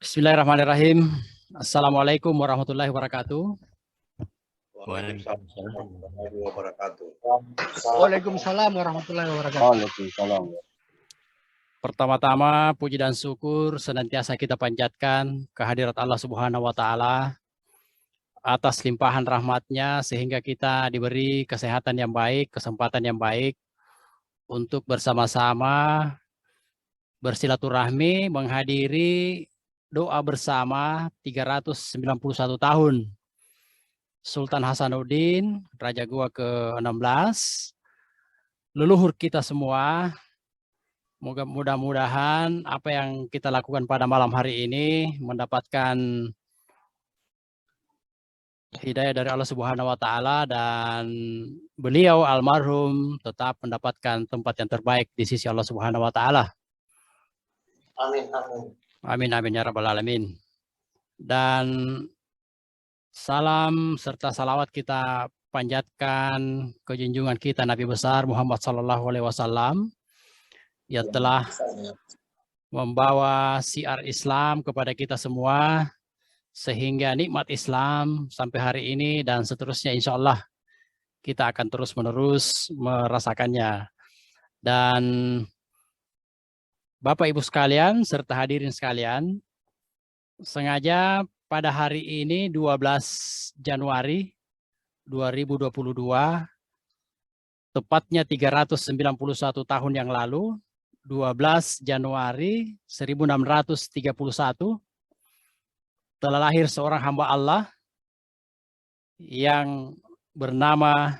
Bismillahirrahmanirrahim. Assalamualaikum warahmatullahi wabarakatuh. Waalaikumsalam warahmatullahi wabarakatuh. Waalaikumsalam warahmatullahi wabarakatuh. Waalaikumsalam. Pertama-tama puji dan syukur senantiasa kita panjatkan kehadirat Allah Subhanahu wa taala atas limpahan rahmatnya sehingga kita diberi kesehatan yang baik, kesempatan yang baik untuk bersama-sama bersilaturahmi menghadiri doa bersama 391 tahun Sultan Hasanuddin, Raja Goa ke-16, leluhur kita semua. Mudah-mudahan apa yang kita lakukan pada malam hari ini mendapatkan hidayah dari Allah Subhanahu wa taala dan beliau almarhum tetap mendapatkan tempat yang terbaik di sisi Allah Subhanahu wa taala. Amin, amin. Amin amin ya rabbal alamin. Dan salam serta salawat kita panjatkan ke junjungan kita Nabi besar Muhammad SAW yang telah membawa syiar Islam kepada kita semua sehingga nikmat Islam sampai hari ini dan seterusnya insya Allah kita akan terus-menerus merasakannya. Dan Bapak Ibu sekalian serta hadirin sekalian, sengaja pada hari ini 12 Januari 2022, tepatnya 391 tahun yang lalu, 12 Januari 1631, telah lahir seorang hamba Allah yang bernama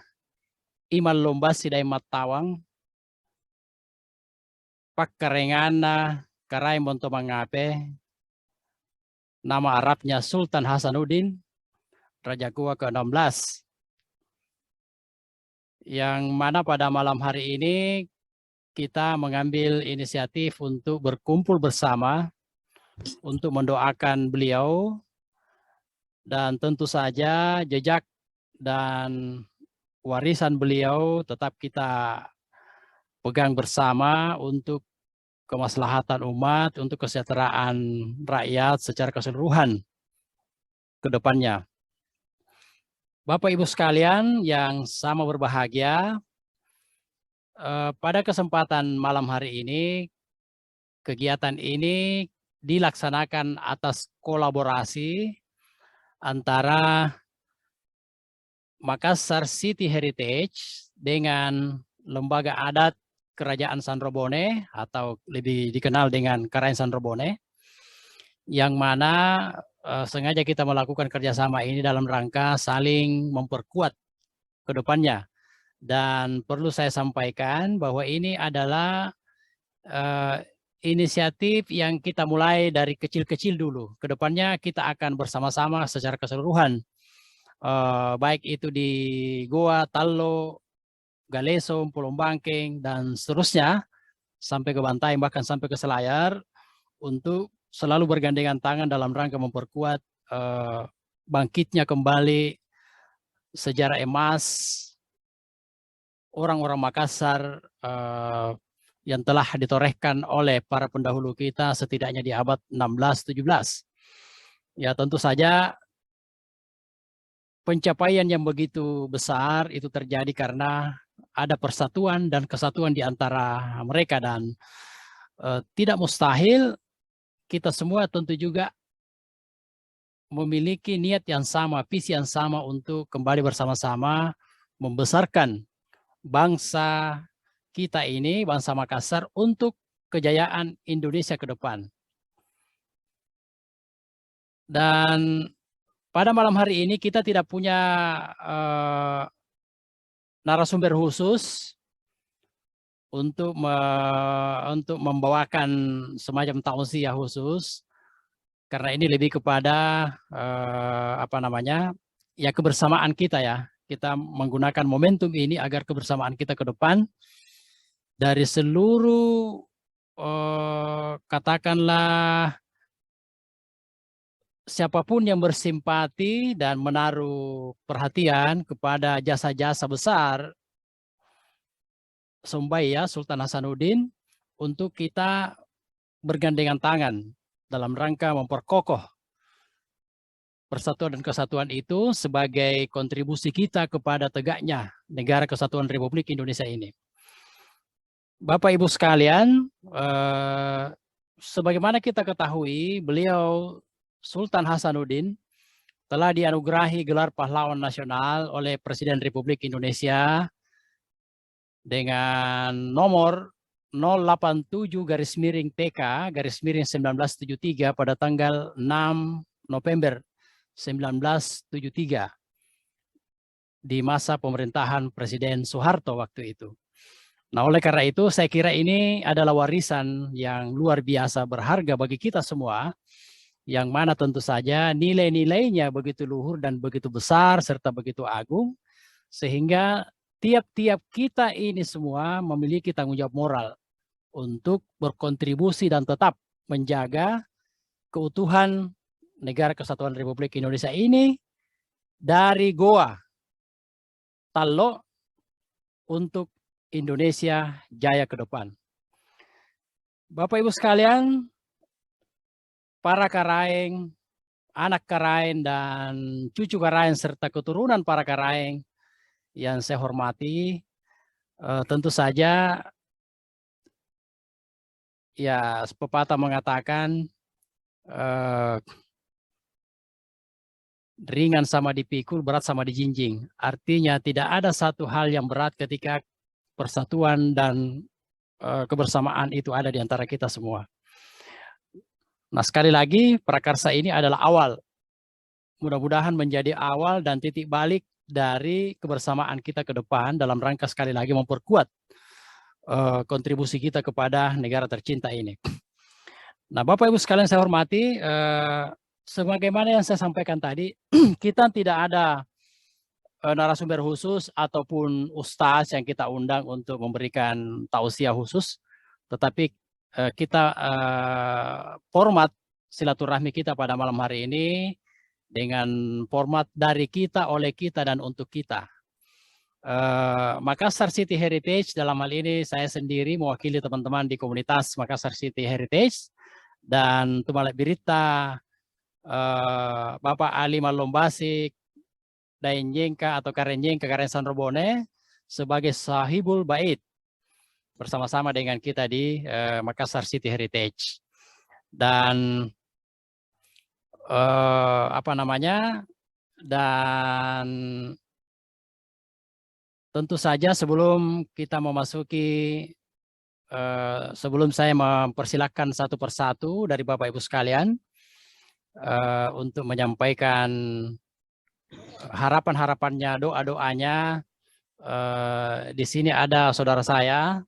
Iman Lombasi Daimat Tawang, Pakkarengana Karai Montomangape, nama Arabnya Sultan Hasanuddin, Raja Goa ke-16. Yang mana pada malam hari ini kita mengambil inisiatif untuk berkumpul bersama untuk mendoakan beliau, dan tentu saja jejak dan warisan beliau tetap kita pegang bersama untuk kemaslahatan umat, untuk kesejahteraan rakyat secara keseluruhan ke depannya. Bapak Ibu sekalian yang sama berbahagia, pada kesempatan malam hari ini, kegiatan ini dilaksanakan atas kolaborasi antara Makassar City Heritage dengan Lembaga Adat Kerajaan Sanrobone atau lebih dikenal dengan Karain Sanrobone, yang mana sengaja kita melakukan kerjasama ini dalam rangka saling memperkuat ke depannya. Dan perlu saya sampaikan bahwa ini adalah inisiatif yang kita mulai dari kecil-kecil dulu. Kedepannya kita akan bersama-sama secara keseluruhan, baik itu di Goa, Tallo, Galesom, Pulau Bangkeng, dan seterusnya, sampai ke Bantaeng, bahkan sampai ke Selayar, untuk selalu bergandengan tangan dalam rangka memperkuat bangkitnya kembali sejarah emas orang-orang Makassar yang telah ditorehkan oleh para pendahulu kita setidaknya di abad 16-17. Ya, tentu saja pencapaian yang begitu besar itu terjadi karena ada persatuan dan kesatuan di antara mereka, dan tidak mustahil kita semua tentu juga memiliki niat yang sama, visi yang sama untuk kembali bersama-sama membesarkan bangsa kita ini, bangsa Makassar, untuk kejayaan Indonesia ke depan. Dan pada malam hari ini kita tidak punya narasumber khusus untuk membawakan semacam tausiah khusus, karena ini lebih kepada ya kebersamaan kita ya. Kita menggunakan momentum ini agar kebersamaan kita ke depan dari seluruh katakanlah siapapun yang bersimpati dan menaruh perhatian kepada jasa-jasa besar Sombaya Sultan Hasanuddin, untuk kita bergandengan tangan dalam rangka memperkokoh persatuan dan kesatuan itu sebagai kontribusi kita kepada tegaknya Negara Kesatuan Republik Indonesia ini. Bapak Ibu sekalian, sebagaimana kita ketahui, beliau Sultan Hasanuddin telah dianugerahi gelar pahlawan nasional oleh Presiden Republik Indonesia dengan nomor 087-TK-1973 pada tanggal 6 November 1973 di masa pemerintahan Presiden Soeharto waktu itu. Nah, oleh karena itu saya kira ini adalah warisan yang luar biasa berharga bagi kita semua, yang mana tentu saja nilai-nilainya begitu luhur dan begitu besar serta begitu agung, sehingga tiap-tiap kita ini semua memiliki tanggung jawab moral untuk berkontribusi dan tetap menjaga keutuhan Negara Kesatuan Republik Indonesia ini dari Goa Tallo untuk Indonesia jaya ke depan. Bapak Ibu sekalian, para Karaeng, anak Karaeng dan cucu Karaeng serta keturunan para Karaeng yang saya hormati, tentu saja ya pepatah mengatakan ringan sama dipikul, berat sama dijinjing. Artinya tidak ada satu hal yang berat ketika persatuan dan kebersamaan itu ada di antara kita semua. Nah, sekali lagi prakarsa ini adalah awal. Mudah-mudahan menjadi awal dan titik balik dari kebersamaan kita ke depan dalam rangka sekali lagi memperkuat kontribusi kita kepada negara tercinta ini. Nah, Bapak Ibu sekalian saya hormati, sebagaimana yang saya sampaikan tadi, kita tidak ada narasumber khusus ataupun ustaz yang kita undang untuk memberikan tausiah khusus, tetapi kita format silaturahmi kita pada malam hari ini dengan format dari kita, oleh kita, dan untuk kita. Makassar City Heritage dalam hal ini saya sendiri mewakili teman-teman di komunitas Makassar City Heritage, dan Tumalak Birita, Bapak Ali Malombasik, Daenjengka atau Karenjengka Karen Sandrobone sebagai sahibul bait bersama-sama dengan kita di Makassar City Heritage. Dan dan tentu saja sebelum kita memasuki, sebelum saya mempersilahkan satu persatu dari Bapak Ibu sekalian untuk menyampaikan harapan-harapannya, doa-doanya, di sini ada saudara saya,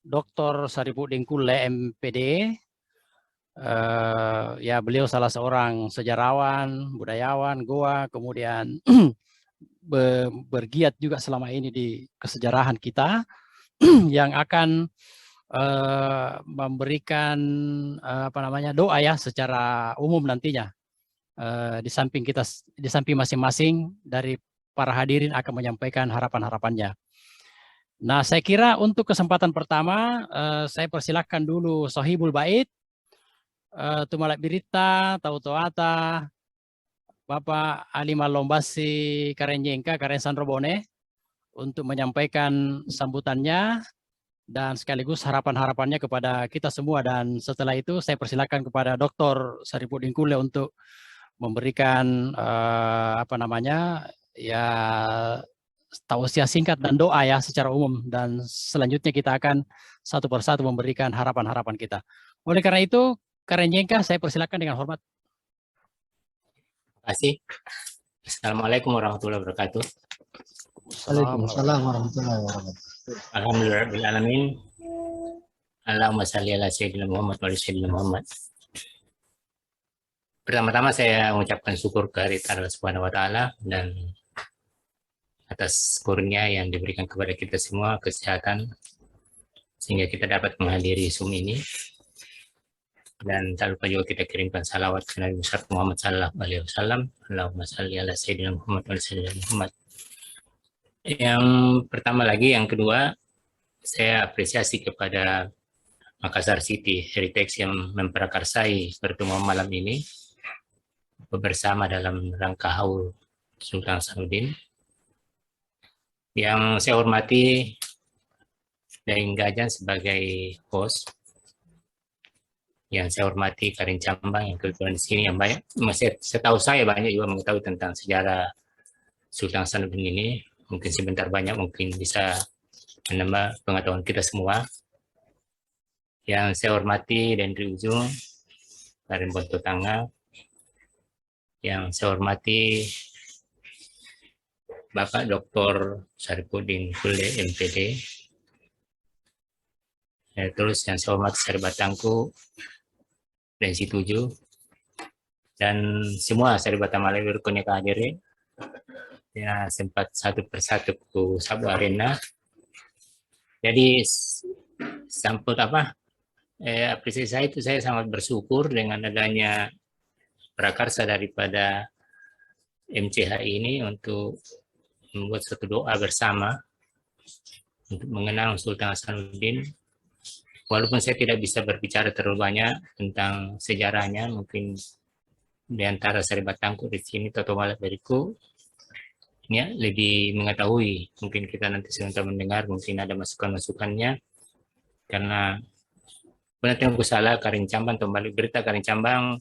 Dr. Saripudin Kulle, MPD. Ya, beliau salah seorang sejarawan, budayawan Goa, kemudian bergiat juga selama ini di kesejarahan kita, yang akan memberikan doa ya secara umum nantinya, di samping kita, di samping masing-masing dari para hadirin akan menyampaikan harapan-harapannya. Nah, saya kira untuk kesempatan pertama saya persilahkan dulu Sohibul Bait, Tumalak Birita, Tautoata, Bapak Ali Malombasi Karenjengka, Karen Sandrobone, untuk menyampaikan sambutannya dan sekaligus harapan-harapannya kepada kita semua. Dan setelah itu saya persilakan kepada Dr. Saripudin Kulle untuk memberikan ya tausiah singkat dan doa ya secara umum, dan selanjutnya kita akan satu persatu memberikan harapan-harapan kita. Oleh karena itu, Karenjengka saya persilakan dengan hormat. Terima kasih. Assalamualaikum warahmatullahi wabarakatuh. Waalaikumsalam warahmatullahi wabarakatuh. Alhamdulillahirrahmanirrahim. Allahumma salli ala sayyidina Muhammad wa ala sayyidina Muhammad. Pertama-tama saya mengucapkan syukur kehadirat Allah Subhanahu wa taala dan atas kurnia yang diberikan kepada kita semua kesehatan sehingga kita dapat menghadiri Zoom ini. Dan tak lupa juga kita kirimkan salawat ke Nabi besar Muhammad sallallahu alaihi wasallam. Allahumma salli ala sayyidina Muhammad wa ala sayyidina Muhammad. Yang pertama lagi, yang kedua, saya apresiasi kepada Makassar City Heritage yang memprakarsai pertemuan malam ini bersama dalam rangka haul Sultan Hasanuddin. Yang saya hormati Daeng Gajan sebagai host. Yang saya hormati Karin Cambang yang kebetulan di sini yang banyak, setahu saya banyak juga mengetahui tentang sejarah Sultan Hasanuddin ini. Mungkin sebentar banyak mungkin bisa menambah pengetahuan kita semua. Yang saya hormati Dendri Ujung, Karin Bonto Tangga. Yang saya hormati Bapak Dr. Syarifuddin Kule, MPD. Terus yang saya hormati Sari Batangku, Densi 7, dan semua Sari Batamala berkunya kehadirin. Ya, sempat satu persatu ke Sabu Arena. Jadi samput apresiasi saya itu, saya sangat bersyukur dengan adanya prakarsa daripada MCH ini untuk membuat satu doa bersama untuk mengenang Sultan Hasanuddin. Walaupun saya tidak bisa berbicara terlalu banyak tentang sejarahnya, mungkin di antara Sari Batangku di sini, Toto Malak Beriku, ya, lebih mengetahui. Mungkin kita nanti sebentar mendengar, mungkin ada masukan-masukannya. Karena benar aku salah, Karin Cambang, balik berita Karin Cambang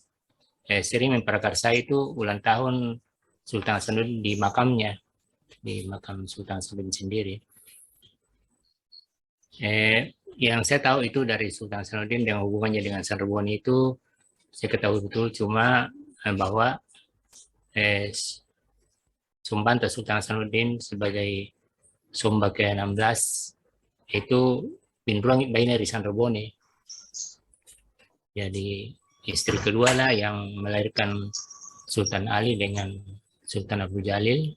sering memprakarsai itu ulang tahun Sultan Hasanuddin di makamnya, di makam Sultan Hasanuddin sendiri. Yang saya tahu itu dari Sultan Hasanuddin yang hubungannya dengan Sanreboni itu saya ketahui betul, cuma bahwa Sumbanta Sultan Hasanuddin sebagai Sumba ke-16 itu Bindruangit Baina di Sanreboni. Jadi istri kedua lah yang melahirkan Sultan Ali dengan Sultan Abdul Jalil,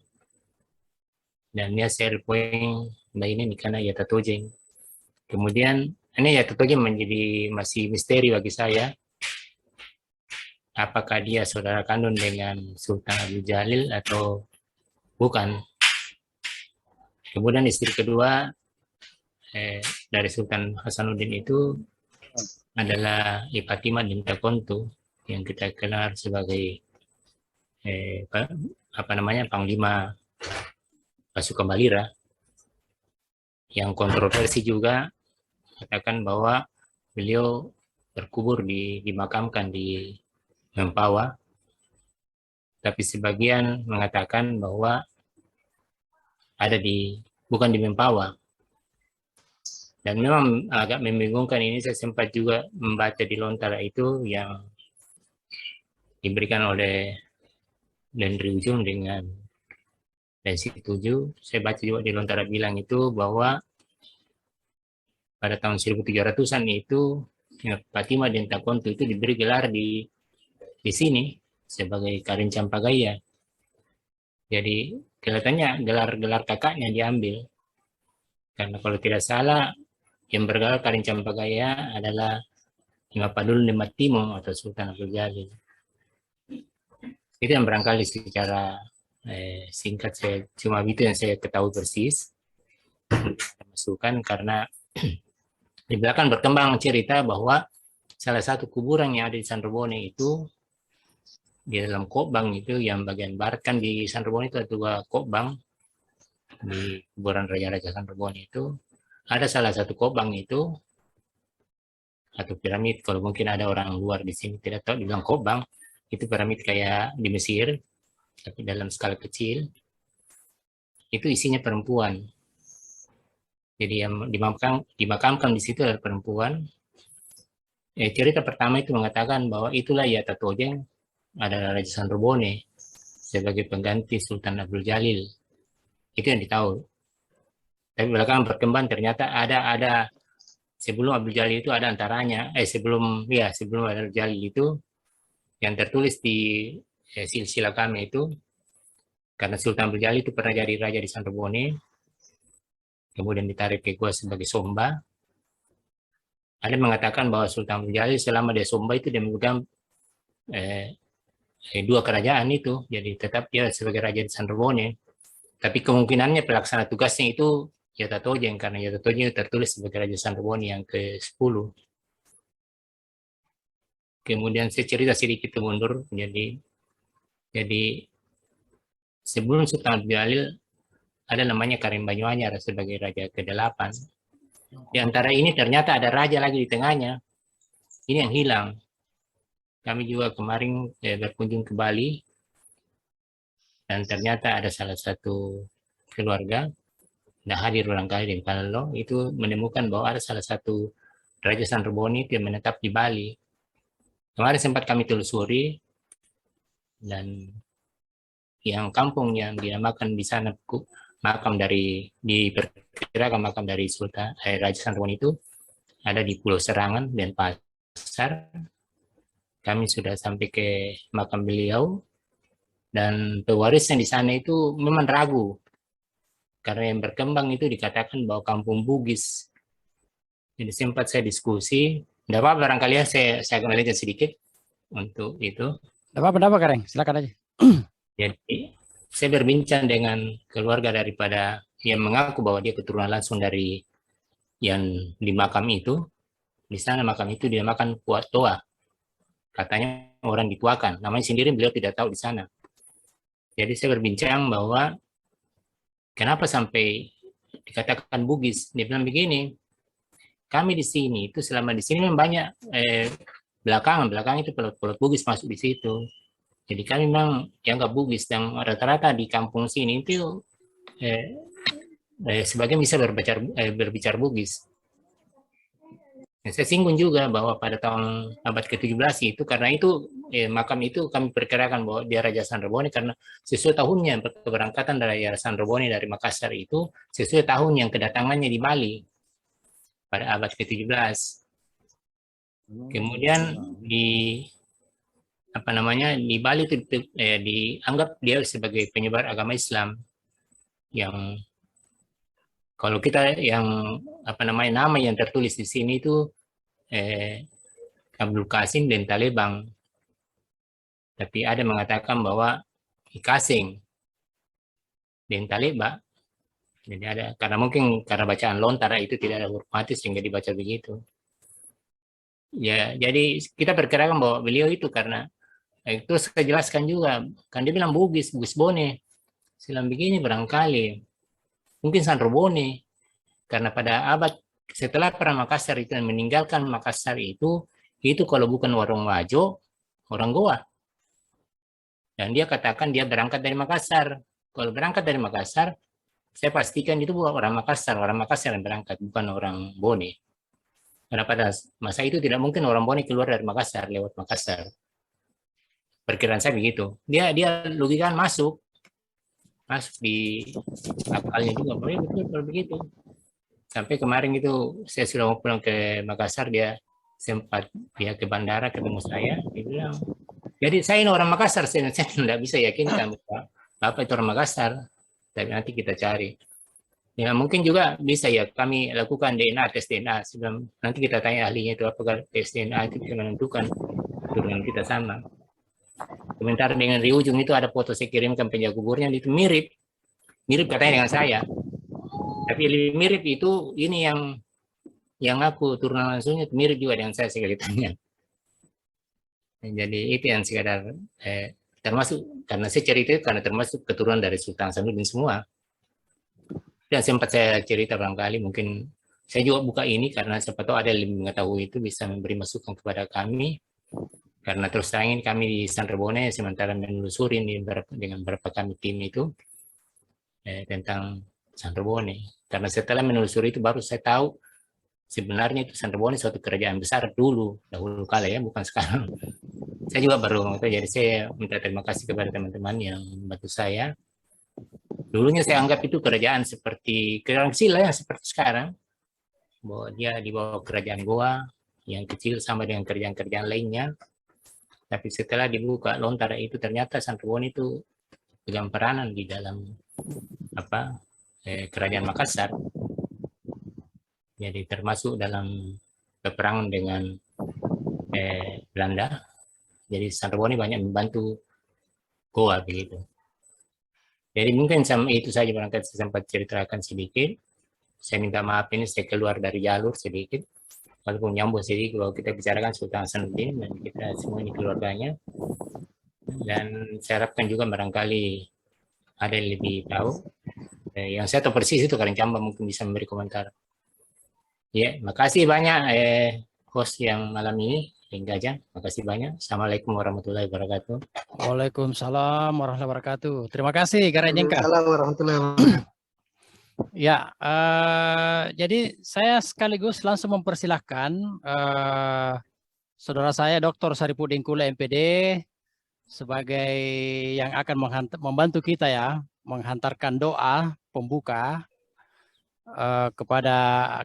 dan dia serpoing Baina ini karena ya Tatojeng. Kemudian ini ya Tatojeng menjadi masih misteri bagi saya, apakah dia saudara kandung dengan Sultan Abdul Jalil atau bukan. Kemudian istri kedua dari Sultan Hasanuddin itu adalah Ipatima Dinta Kontu yang kita kenal sebagai Panglima pasukan Balira, yang kontroversi juga katakan bahwa beliau berkubur dimakamkan di Mempawah, tapi sebagian mengatakan bahwa ada bukan di Mempawah. Dan memang agak membingungkan ini, saya sempat juga membaca di Lontara itu yang diberikan oleh Dendri Ujung dengan Densi 7. Saya baca juga di Lontara bilang itu bahwa pada tahun 1700-an itu ya, Fatima Dinta Kontu itu diberi gelar di sini sebagai Karin Campagaya. Jadi kelihatannya gelar-gelar kakaknya diambil. Karena kalau tidak salah yang bergelar Karin Campagaya adalah Padul Nematimo atau Sultan Abdul Jalil. Itu yang barangkali secara singkat saya, cuma itu yang saya ketahui persis. Masukan karena di belakang berkembang cerita bahwa salah satu kuburan yang ada di Sanreboni itu di dalam Kokbang itu, yang bagian barat kan di Sanreboni itu ada 2 Kokbang di kuburan Raja-Raja Sanreboni itu. Ada salah satu Kokbang itu atau piramid, kalau mungkin ada orang luar di sini tidak tahu, dibilang Kokbang itu piramid kayak di Mesir tapi dalam skala kecil, itu isinya perempuan. Jadi yang dimakamkan di situ adalah perempuan. Cerita pertama itu mengatakan bahwa itulah ya Tatojeng adalah Raja Sanreboni sebagai pengganti Sultan Abdul Jalil. Itu yang ditahu. Tapi belakangan berkembang ternyata ada sebelum Abdul Jalil itu ada antaranya sebelum Abdul Jalil itu yang tertulis di silsilah kami itu, karena Sultan Abdul Jalil itu pernah jadi raja di Sanreboni, kemudian ditarik ke Goa sebagai Somba. Ada mengatakan bahwa Sultan Abdul Jalil selama dia Somba itu dia memegang 2 kerajaan itu, jadi tetap dia sebagai raja di Sanreboni. Tapi kemungkinannya pelaksana tugasnya itu Yata Tojeng, karena Yata Tojeng tertulis sebagai Raja Sanreboni yang ke-10. Kemudian saya cerita sedikit mundur. Jadi sebelum Sultan Abdul Jalil ada namanya Karim Banyuanyar sebagai raja ke-8. Di antara ini ternyata ada raja lagi di tengahnya. Ini yang hilang. Kami juga kemarin berkunjung ke Bali dan ternyata ada salah satu keluarga yang hadir barangkali di Palalo itu menemukan bahwa ada salah satu Raja Sanroboni yang menetap di Bali. Kemarin sempat kami telusuri dan yang kampung yang dinamakan di sana makam dari diperkirakan makam dari Sultan Raja Sanroboni itu ada di Pulau Serangan dan Pasar. Kami sudah sampai ke makam beliau dan pewarisnya di sana itu memang ragu karena yang berkembang itu dikatakan bahwa kampung Bugis. Jadi sempat saya diskusi, tidak apa barangkali ya saya akan lanjutkan sedikit untuk itu. Tidak apa-apa, Kareng, silakan aja. Jadi saya berbincang dengan keluarga daripada yang mengaku bahwa dia keturunan langsung dari yang di makam itu. Di sana makam itu dinamakan Puat Toa. Katanya orang dituakan. Namanya sendiri beliau tidak tahu di sana. Jadi saya berbincang bahwa kenapa sampai dikatakan Bugis. Dia bilang begini, kami di sini itu selama di sini memang banyak belakang itu pelot-pelot Bugis masuk di situ. Jadi kami memang dianggap Bugis dan rata-rata di kampung sini itu sebagian bisa berbicara Bugis. Dan saya singgung juga bahwa pada tahun abad ke-17 itu karena itu makam itu kami perkirakan bahwa dia Raja Sanroboni karena sesuai tahunnya keberangkatan dari Raja Sanroboni dari Makassar itu sesuai tahun yang kedatangannya di Bali pada abad ke-17. Kemudian di Bali itu dianggap dia sebagai penyebar agama Islam yang kalau kita yang nama yang tertulis di sini itu Abdul Qasim dan Talebang, tapi ada mengatakan bahwa Kasing dan Taleba. Jadi ada karena mungkin karena bacaan lontar itu tidak ada huruf mati sehingga dibaca begitu. Ya, jadi kita perkirakan bahwa beliau itu karena itu saya jelaskan juga kan dia bilang Bugis Bone. Silam begini barangkali mungkin Sanroboni karena pada abad setelah Perang Makassar itu meninggalkan Makassar itu kalau bukan orang Wajo, orang Goa. Dan dia katakan dia berangkat dari Makassar. Kalau berangkat dari Makassar, saya pastikan itu bukan orang Makassar yang berangkat, bukan orang Bone. Karena pada masa itu tidak mungkin orang Bone keluar dari Makassar lewat Makassar. Perkiraan saya begitu. Dia logika masuk di akalnya juga. Betul begitu. Sampai kemarin itu saya sudah mau pulang ke Makassar, dia sempat ke bandara ketemu saya, dia bilang, jadi saya ini orang Makassar, saya tidak bisa yakinkan Bapak itu orang Makassar, tapi nanti kita cari. Ya mungkin juga bisa ya kami lakukan tes DNA, sebelum nanti kita tanya ahlinya itu apakah tes DNA itu bisa menentukan keturunan kita sama. Sementara dengan di ujung itu ada foto saya kirimkan penjaga kuburnya, itu mirip katanya dengan saya. Tapi lebih mirip itu ini yang aku turunan langsungnya mirip juga dengan saya sekali tanya. Jadi itu yang sekadar termasuk karena saya cerita karena termasuk keturunan dari Sultan Hasanuddin semua. Dan sempat saya cerita barangkali mungkin saya juga buka ini karena siapa tahu ada yang lebih mengetahui itu bisa memberi masukan kepada kami. Karena terus terang ini kami di Sanrobone sementara menelusuri dengan beberapa kami tim itu tentang Sanrobone. Karena setelah menelusuri itu baru saya tahu sebenarnya itu Sanrobone suatu kerajaan besar dahulu kala ya, bukan sekarang. Saya juga baru tahu, jadi saya minta terima kasih kepada teman-teman yang membantu saya. Dulunya saya anggap itu kerajaan seperti kerajaan kecil lah yang seperti sekarang, bahwa dia di bawah kerajaan Goa yang kecil sama dengan kerajaan-kerajaan lainnya. Tapi setelah dibuka lontar itu ternyata Sanrobone itu pegang peranan di dalam kerajaan Makassar. Jadi termasuk dalam peperangan dengan Belanda. Jadi Sanrobone banyak membantu Goa begitu. Jadi mungkin itu saja barangkali saya sempat ceritakan sedikit. Saya minta maaf ini saya keluar dari jalur sedikit. walaupun nyambung sedikit kalau kita bicarakan Sultan Hasanuddin dan kita semua ini keluarganya. Dan saya harapkan juga barangkali ada yang lebih tahu. Yang saya tahu persis itu Karincamba mungkin bisa memberi komentar. Ya, makasih banyak host yang malam ini, Gajah. Makasih banyak. Assalamualaikum warahmatullahi wabarakatuh. Waalaikumsalam warahmatullahi wabarakatuh. Terima kasih Karajengka. Waalaikumsalam warahmatullahi wabarakatuh. Ya, jadi saya sekaligus langsung mempersilahkan saudara saya Dr. Saripudin Kule MPD sebagai yang akan membantu kita ya menghantarkan doa pembuka kepada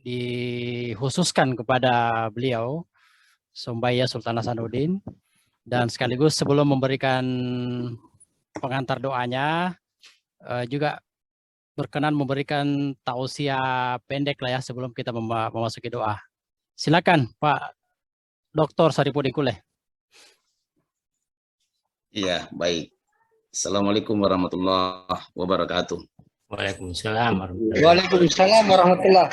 dikhususkan kepada beliau Sombaya Sultan Hasanuddin, dan sekaligus sebelum memberikan pengantar doanya juga berkenan memberikan tausiah pendek lah ya sebelum kita memasuki doa. Silakan Pak Dr. Saripudin Kule. Iya, baik. Assalamualaikum warahmatullahi wabarakatuh. Waalaikumsalam warahmatullahi Waalaikumsalam warahmatullahi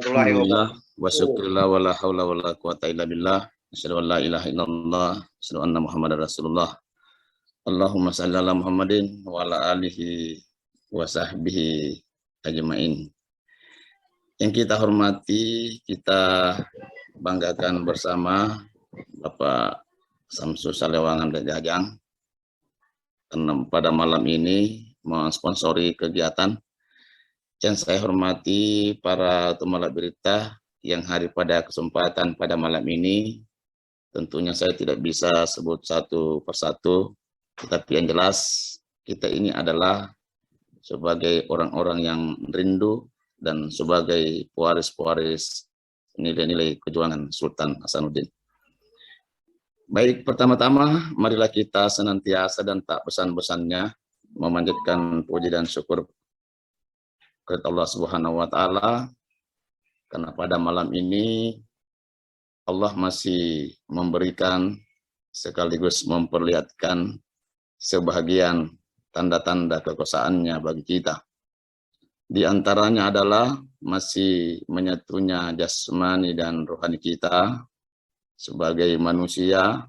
Alhamdulillah wa syukurillah wa la haula wa la quwata illa billah. Asyhadu an la ilaha illallah, asyhadu anna Muhammadar Rasulullah. Allahumma shalli ala Muhammadin wa ala alihi wa sahbihi ajmain. Yang kita hormati, kita banggakan bersama Bapak Samsul Salewangan Gajang karena pada malam ini mensponsori kegiatan. Yang saya hormati para teman berita yang hadir pada kesempatan pada malam ini. Tentunya saya tidak bisa sebut satu persatu, tetapi yang jelas kita ini adalah sebagai orang-orang yang rindu dan sebagai pewaris-pewaris nilai-nilai perjuangan Sultan Hasanuddin. Baik, pertama-tama marilah kita senantiasa dan tak bosan-bosannya memanjatkan puji dan syukur kepada Allah Subhanahu wa taala karena pada malam ini Allah masih memberikan sekaligus memperlihatkan sebahagian tanda-tanda kekuasaannya bagi kita. Di antaranya adalah masih menyatunya jasmani dan rohani kita sebagai manusia,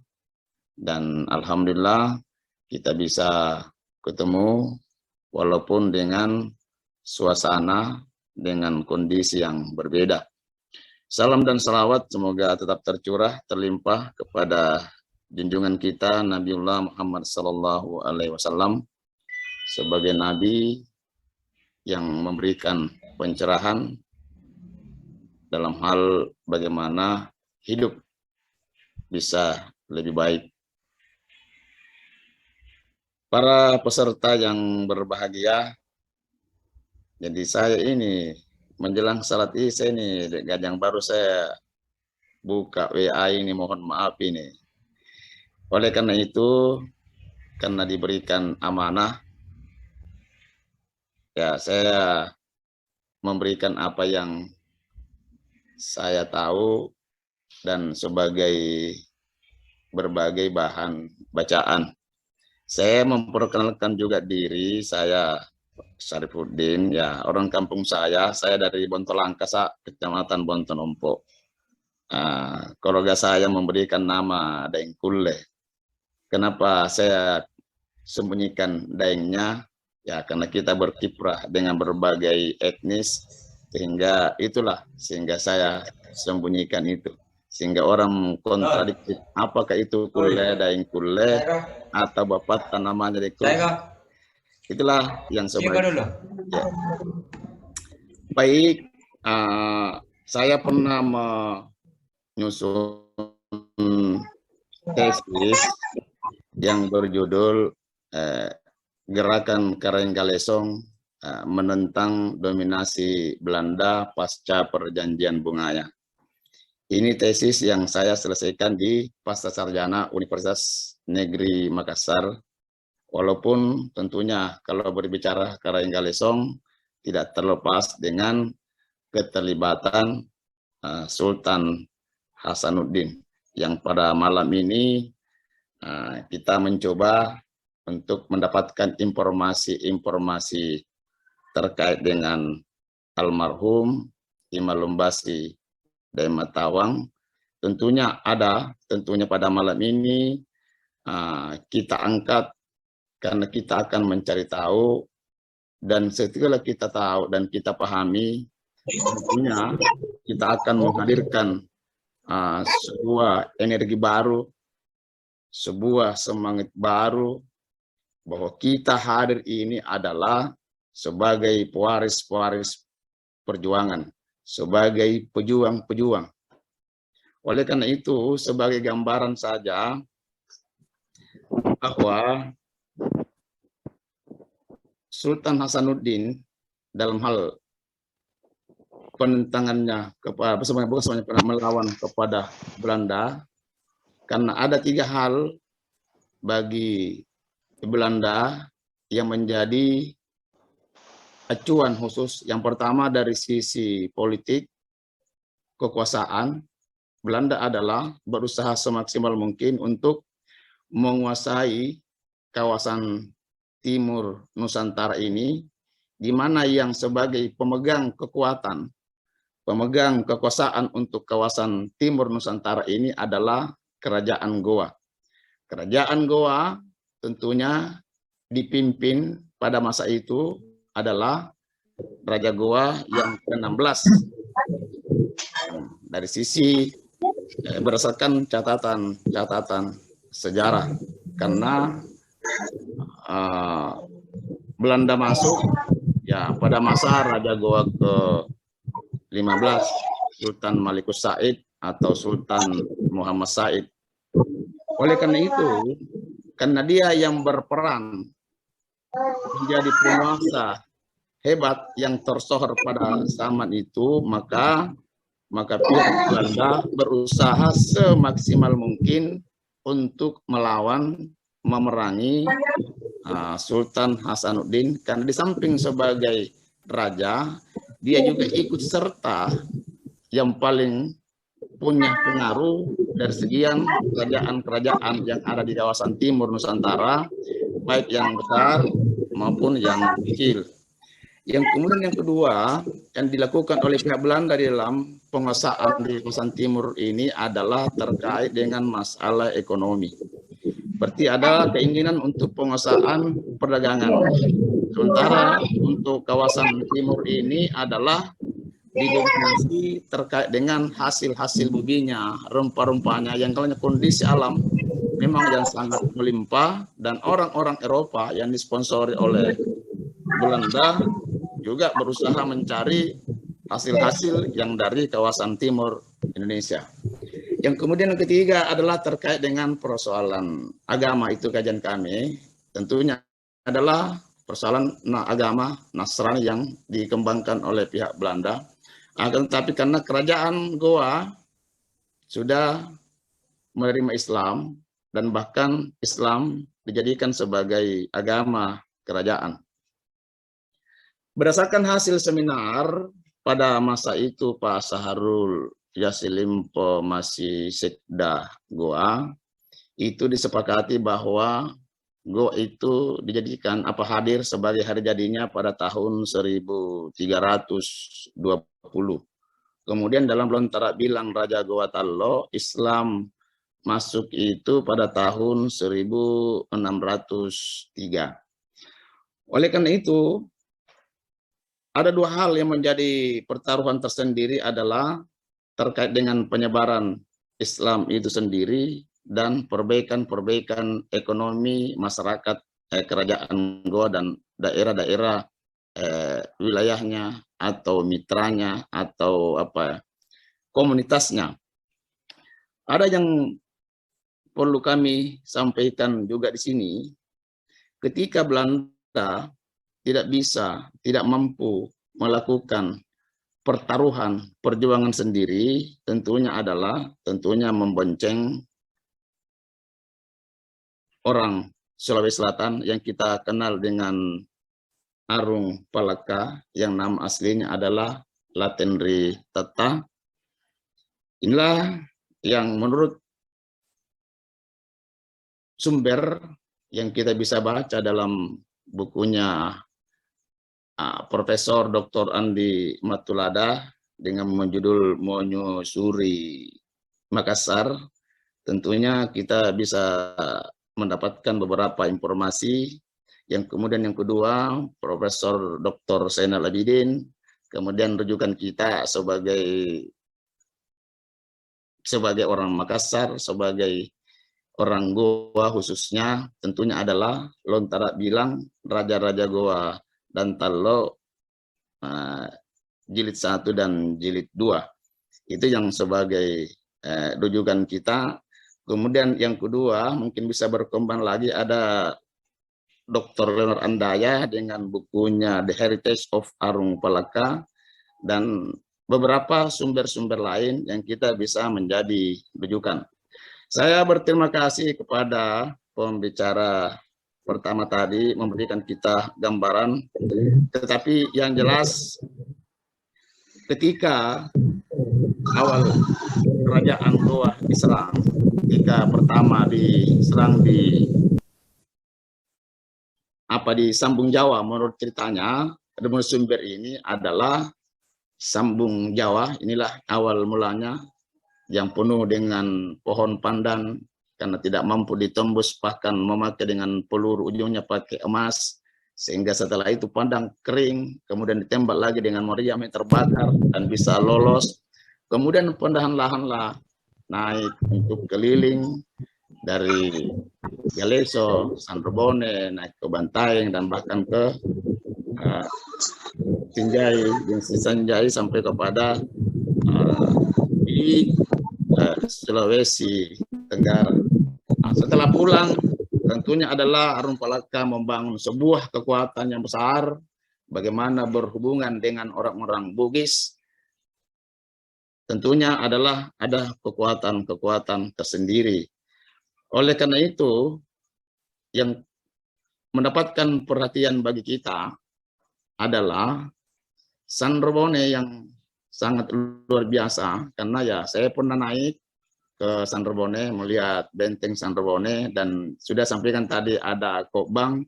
dan alhamdulillah kita bisa ketemu walaupun dengan suasana, dengan kondisi yang berbeda. Salam dan salawat semoga tetap tercurah, terlimpah kepada junjungan kita Nabiullah Muhammad Sallallahu Alaihi Wasallam sebagai Nabi yang memberikan pencerahan dalam hal bagaimana hidup bisa lebih baik. Para peserta yang berbahagia, jadi saya ini menjelang salat Isya ini, Gajang baru saya buka WA ini, mohon maaf ini. Oleh karena itu, karena diberikan amanah, ya saya memberikan apa yang saya tahu dan sebagai berbagai bahan bacaan. Saya memperkenalkan juga diri, saya Saripudin, ya orang kampung saya dari Bontolangkasa, Kecamatan Bontonompo. Keluarga saya memberikan nama Daeng Kule. Kenapa saya sembunyikan Daengnya? Ya karena kita berkiprah dengan berbagai etnis, sehingga saya sembunyikan itu. Sehingga orang kontradiktif, apakah itu Kule, Daeng Kule, atau Bapak namanya Daeng Kule. Itulah yang sebaiknya. Ya. Baik, saya pernah menyusun tesis yang berjudul Gerakan Karanggalesong menentang dominasi Belanda pasca Perjanjian Bungaya. Ini tesis yang saya selesaikan di Pascasarjana Universitas Negeri Makassar. Walaupun tentunya kalau berbicara Karanggalesong tidak terlepas dengan keterlibatan Sultan Hasanuddin, yang pada malam ini kita mencoba untuk mendapatkan informasi-informasi terkait dengan almarhum Imalumbasi dan Matawang. Tentunya pada malam ini kita angkat karena kita akan mencari tahu, dan setelah kita tahu dan kita pahami, tentunya kita akan menghadirkan sebuah energi baru, sebuah semangat baru, bahwa kita hadir ini adalah sebagai pewaris-pewaris perjuangan, sebagai pejuang-pejuang. Oleh karena itu, sebagai gambaran saja bahwa Sultan Hasanuddin dalam hal penentangannya kepada melawan kepada Belanda, karena ada 3 hal bagi Belanda yang menjadi acuan khusus. Yang pertama dari sisi politik, kekuasaan, Belanda adalah berusaha semaksimal mungkin untuk menguasai kawasan timur Nusantara ini, di mana yang sebagai pemegang kekuatan, pemegang kekuasaan untuk kawasan timur Nusantara ini adalah Kerajaan Goa. Kerajaan Goa tentunya dipimpin pada masa itu adalah Raja Goa yang ke-16. Dari sisi berdasarkan catatan sejarah, karena Belanda masuk ya pada masa Raja Goa ke-15, Sultan Malikus Said atau Sultan Muhammad Said. Oleh karena itu, karena dia yang berperan menjadi penguasa hebat yang tersohor pada zaman itu, maka pihak Belanda berusaha semaksimal mungkin untuk melawan, memerangi Sultan Hasanuddin, karena di samping sebagai raja, dia juga ikut serta yang paling punya pengaruh dari sekian kerajaan-kerajaan yang ada di kawasan timur Nusantara, baik yang besar maupun yang kecil. Yang kemudian yang kedua yang dilakukan oleh pihak Belanda di dalam penguasaan di kawasan timur ini adalah terkait dengan masalah ekonomi. Berarti ada keinginan untuk penguasaan perdagangan. Sementara untuk kawasan timur ini adalah didominasi terkait dengan hasil-hasil buminya, rempah-rempahnya yang kalau kondisi alam memang yang sangat melimpah, dan orang-orang Eropa yang disponsori oleh Belanda juga berusaha mencari hasil-hasil yang dari kawasan timur Indonesia. Yang kemudian yang ketiga adalah terkait dengan persoalan agama. Itu kajian kami, tentunya adalah persoalan agama Nasrani yang dikembangkan oleh pihak Belanda. Tetapi karena kerajaan Goa sudah menerima Islam dan bahkan Islam dijadikan sebagai agama kerajaan. Berdasarkan hasil seminar pada masa itu, Pak Saharul Yassin Limpo masih Sekda Goa, itu disepakati bahwa Goa itu dijadikan hadir sebagai hari jadinya pada tahun 1320. Kemudian dalam Lontara Bilang Raja Goa Tallo, Islam masuk itu pada tahun 1603. Oleh karena itu, ada 2 hal yang menjadi pertaruhan tersendiri adalah terkait dengan penyebaran Islam itu sendiri dan perbaikan ekonomi masyarakat kerajaan Goa dan daerah-daerah wilayahnya atau mitranya atau komunitasnya. Ada yang perlu kami sampaikan juga di sini, ketika Belanda tidak mampu melakukan perjuangan sendiri, tentunya membonceng orang Sulawesi Selatan yang kita kenal dengan Arung Palaka, yang nama aslinya adalah Latenri Tata. Inilah yang menurut sumber yang kita bisa baca dalam bukunya Profesor Dr. Andi Matulada dengan menjudul menyusuri Makassar, tentunya kita bisa mendapatkan beberapa informasi. Yang kemudian yang kedua, Profesor Dr. Zainal Abidin, kemudian rujukan kita sebagai orang Makassar, sebagai orang Goa khususnya, tentunya adalah Lontara bilang Raja-Raja Goa dan Tallo jilid 1 dan jilid 2. Itu yang sebagai rujukan kita. Kemudian yang kedua mungkin bisa berkembang lagi, ada Dr. Leonard Andaya dengan bukunya The Heritage of Arung Palaka, dan beberapa sumber-sumber lain yang kita bisa menjadi rujukan. Saya berterima kasih kepada pembicara pertama tadi memberikan kita gambaran, tetapi yang jelas ketika awal kerajaan Goa diserang, ketika pertama diserang di Sambung Jawa, menurut ceritanya, menurut sumber ini adalah Sambung Jawa, inilah awal mulanya yang penuh dengan pohon pandan karena tidak mampu ditembus, bahkan memakai dengan peluru ujungnya pakai emas, sehingga setelah itu pandang kering, kemudian ditembak lagi dengan meriam yang terbakar dan bisa lolos. Kemudian perlahan-lahanlah naik untuk keliling dari Galeso, Sanrobone, naik ke Bantaeng, dan bahkan ke Sinjai sampai kepada di Sulawesi Tenggara. Nah, setelah pulang, tentunya adalah Arung Palaka membangun sebuah kekuatan yang besar, bagaimana berhubungan dengan orang-orang Bugis. Tentunya adalah ada kekuatan-kekuatan tersendiri. Oleh karena itu, yang mendapatkan perhatian bagi kita adalah Sanrobone yang sangat luar biasa, karena ya saya pernah naik ke Sanrobone, melihat benteng Sanrobone, dan sudah sampaikan tadi ada Kopbang,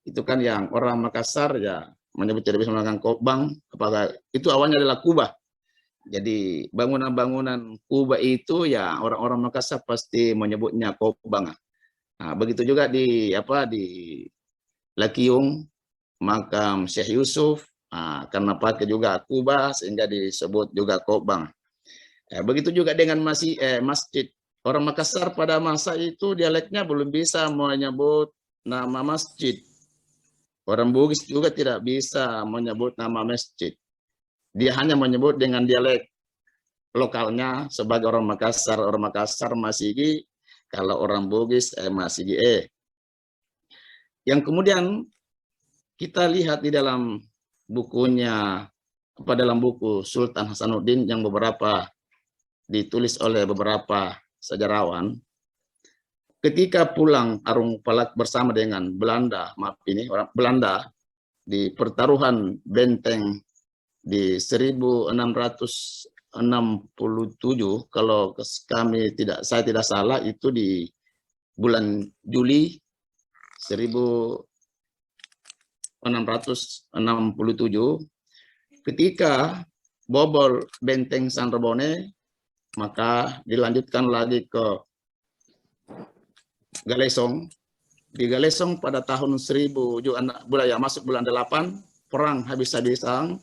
itu kan yang orang Makassar ya menyebut tidak bisa menggunakan Kopbang, apakah itu awalnya adalah kubah. Jadi bangunan-bangunan kubah itu ya orang-orang Makassar pasti menyebutnya Kopbang. Nah, begitu juga di Lakiung, makam Syekh Yusuf, karena pakai juga kubah sehingga disebut juga Kopbang. Begitu juga dengan masjid. Orang Makassar pada masa itu dialeknya belum bisa menyebut nama masjid. Orang Bugis juga tidak bisa menyebut nama masjid. Dia hanya menyebut dengan dialek lokalnya sebagai orang Makassar. Orang Makassar Masigi, kalau orang Bugis Masigi. Yang kemudian kita lihat di dalam bukunya, dalam buku Sultan Hasanuddin yang beberapa ditulis oleh beberapa sejarawan, ketika pulang Arung Palak bersama dengan Belanda, orang Belanda, di pertaruhan benteng di 1667, kalau saya tidak salah, itu di bulan Juli 1667, ketika bobol benteng Sanrobone, maka dilanjutkan lagi ke Galesong. Di Galesong pada tahun 1000 masuk bulan 8, perang habis-habisan.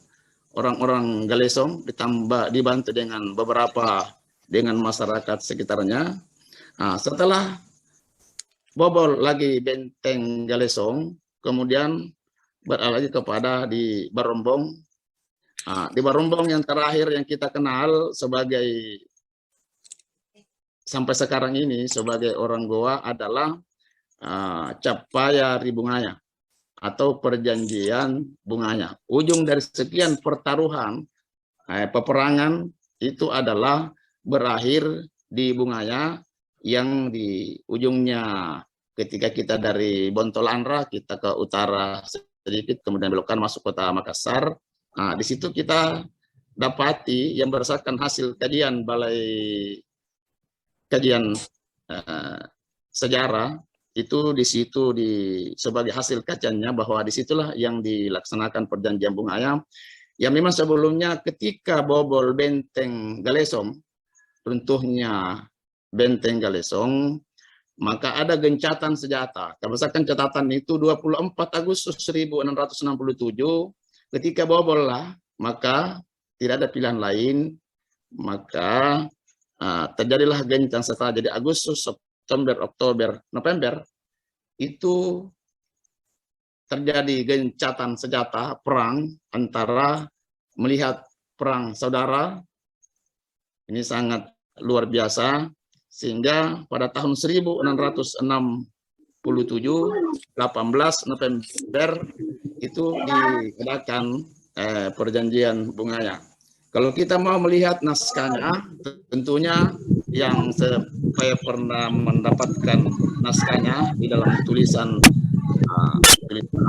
Orang-orang Galesong dibantu dengan dengan masyarakat sekitarnya. Nah, setelah bobol lagi benteng Galesong, kemudian beralih kepada di Barombong. Di Barombong yang terakhir yang kita kenal sebagai sampai sekarang ini sebagai orang Goa adalah Capaya Ribungaya atau perjanjian Bungaya. Ujung dari sekian pertaruhan peperangan itu adalah berakhir di Bungaya, yang di ujungnya ketika kita dari Bontolandra kita ke utara sedikit, kemudian belokkan masuk kota Makassar. Nah, di situ kita dapati yang berdasarkan hasil kajian Balai Kajian Sejarah, itu di situ sebagai hasil kajiannya bahwa disitulah yang dilaksanakan perjanjian Bungaya, Ya memang sebelumnya ketika bobol benteng Galesong, runtuhnya benteng Galesong, maka ada gencatan senjata. Berdasarkan catatan itu 24 Agustus 1667, ketika bobol lah, maka tidak ada pilihan lain, maka terjadilah gencatan senjata. Jadi Agustus, September, Oktober, November, itu terjadi gencatan senjata perang antara melihat perang saudara. Ini sangat luar biasa, sehingga pada tahun 1667, 18 November itu diadakan perjanjian Bungaya. Kalau kita mau melihat naskahnya, tentunya yang saya pernah mendapatkan naskahnya di dalam tulisan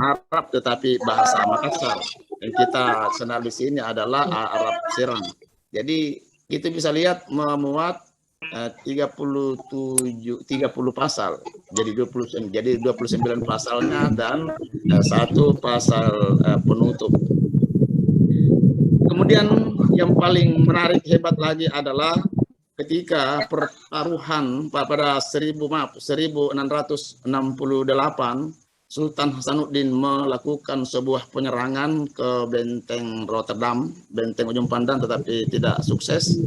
Arab tetapi bahasa Makassar. Yang kita kenal di sini adalah Arab Serang. Jadi kita bisa lihat memuat 30 pasal. Jadi 29 pasalnya dan satu pasal penutup. Kemudian yang paling menarik hebat lagi adalah ketika pertaruhan pada 1668 Sultan Hasanuddin melakukan sebuah penyerangan ke benteng Rotterdam, benteng Ujung Pandang, tetapi tidak sukses.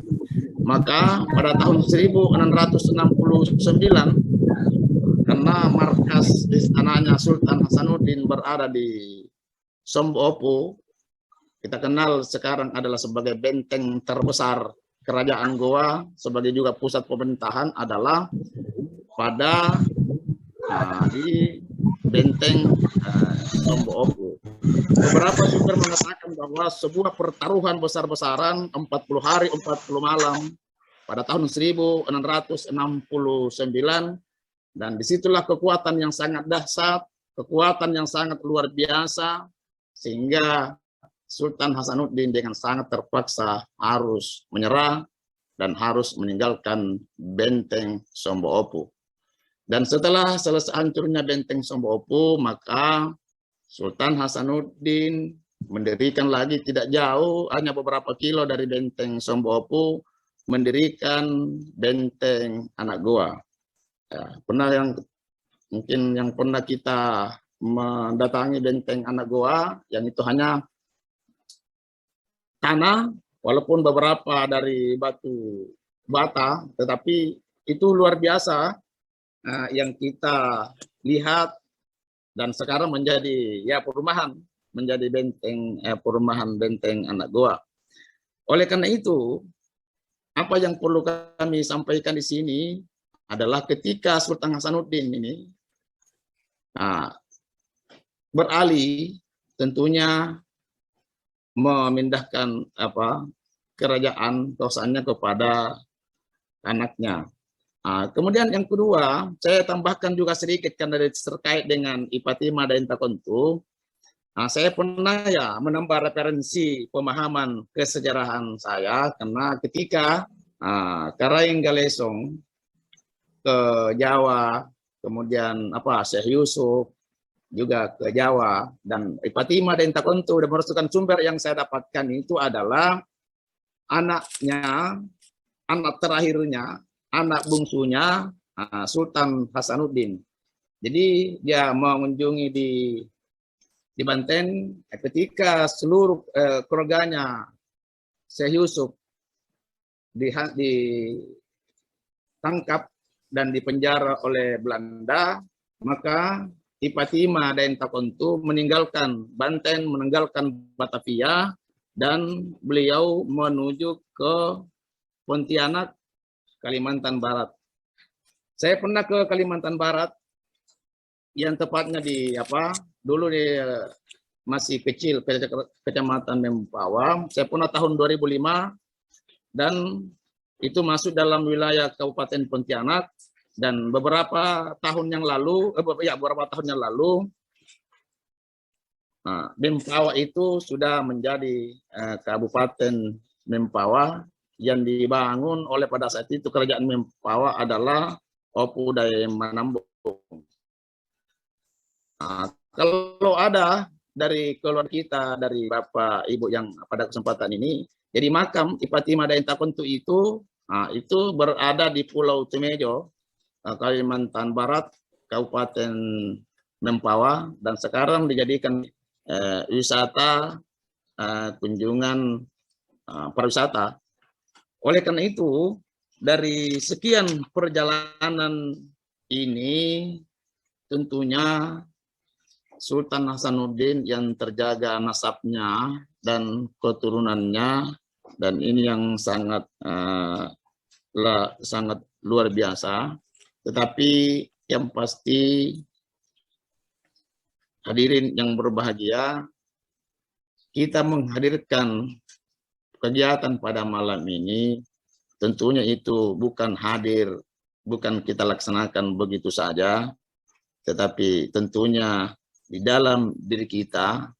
Maka pada tahun 1669, karena markas istananya Sultan Hasanuddin berada di Sombo Opu, kita kenal sekarang adalah sebagai benteng terbesar kerajaan Goa, sebagai juga pusat pemerintahan, adalah pada di benteng Sombo Opu. Beberapa sumber mengatakan bahwa sebuah pertaruhan besar-besaran 40 hari 40 malam pada tahun 1669, dan disitulah kekuatan yang sangat dahsyat, kekuatan yang sangat luar biasa, sehingga Sultan Hasanuddin dengan sangat terpaksa harus menyerah dan harus meninggalkan benteng Sombo Opu. Dan setelah selesai hancurnya benteng Sombo Opu, maka Sultan Hasanuddin mendirikan lagi tidak jauh, hanya beberapa kilo dari benteng Sombo Opu, mendirikan benteng Anak Goa. Ya, pernah yang pernah kita mendatangi benteng Anak Goa, yang itu hanya tanah, walaupun beberapa dari batu bata, tetapi itu luar biasa yang kita lihat, dan sekarang menjadi ya perumahan, menjadi benteng perumahan benteng Anak Goa. Oleh karena itu, apa yang perlu kami sampaikan di sini adalah ketika Sultan Hasanuddin ini beralih, tentunya memindahkan kerajaan kekuasaannya kepada anaknya. Kemudian yang kedua, saya tambahkan juga sedikit karena terkait dengan Ipatima dan Takontu. Saya pernah ya menambah referensi pemahaman kesejarahan saya, karena ketika Karaeng Galesong ke Jawa, kemudian Syekh Yusuf juga ke Jawa, dan Ipatima dan Takontu, dan berdasarkan sumber yang saya dapatkan itu adalah anaknya, anak terakhirnya, anak bungsunya Sultan Hasanuddin. Jadi dia mengunjungi di Banten ketika seluruh keluarganya Syekh Yusuf ditangkap dan dipenjara oleh Belanda, maka Ipatima dan Takontu meninggalkan Banten, meninggalkan Batavia, dan beliau menuju ke Pontianak, Kalimantan Barat. Saya pernah ke Kalimantan Barat, yang tepatnya di dulu masih kecil, Kecamatan Mempawah. Saya pernah tahun 2005, dan itu masuk dalam wilayah Kabupaten Pontianak. Dan beberapa tahun yang lalu, Mempawah itu sudah menjadi Kabupaten Mempawah, yang dibangun oleh pada saat itu kerajaan Mempawah adalah Opu Daya Manambung. Kalau ada dari keluarga kita, dari Bapak Ibu yang pada kesempatan ini. Jadi makam Ipatima Daeng Takontu itu berada di Pulau Temejo, Kalimantan Barat, Kabupaten Mempawah, dan sekarang dijadikan wisata kunjungan pariwisata. Oleh karena itu, dari sekian perjalanan ini tentunya Sultan Hasanuddin yang terjaga nasabnya dan keturunannya, dan ini yang sangat sangat luar biasa. Tetapi yang pasti hadirin yang berbahagia, kita menghadirkan kegiatan pada malam ini tentunya itu bukan hadir, bukan kita laksanakan begitu saja, tetapi tentunya di dalam diri kita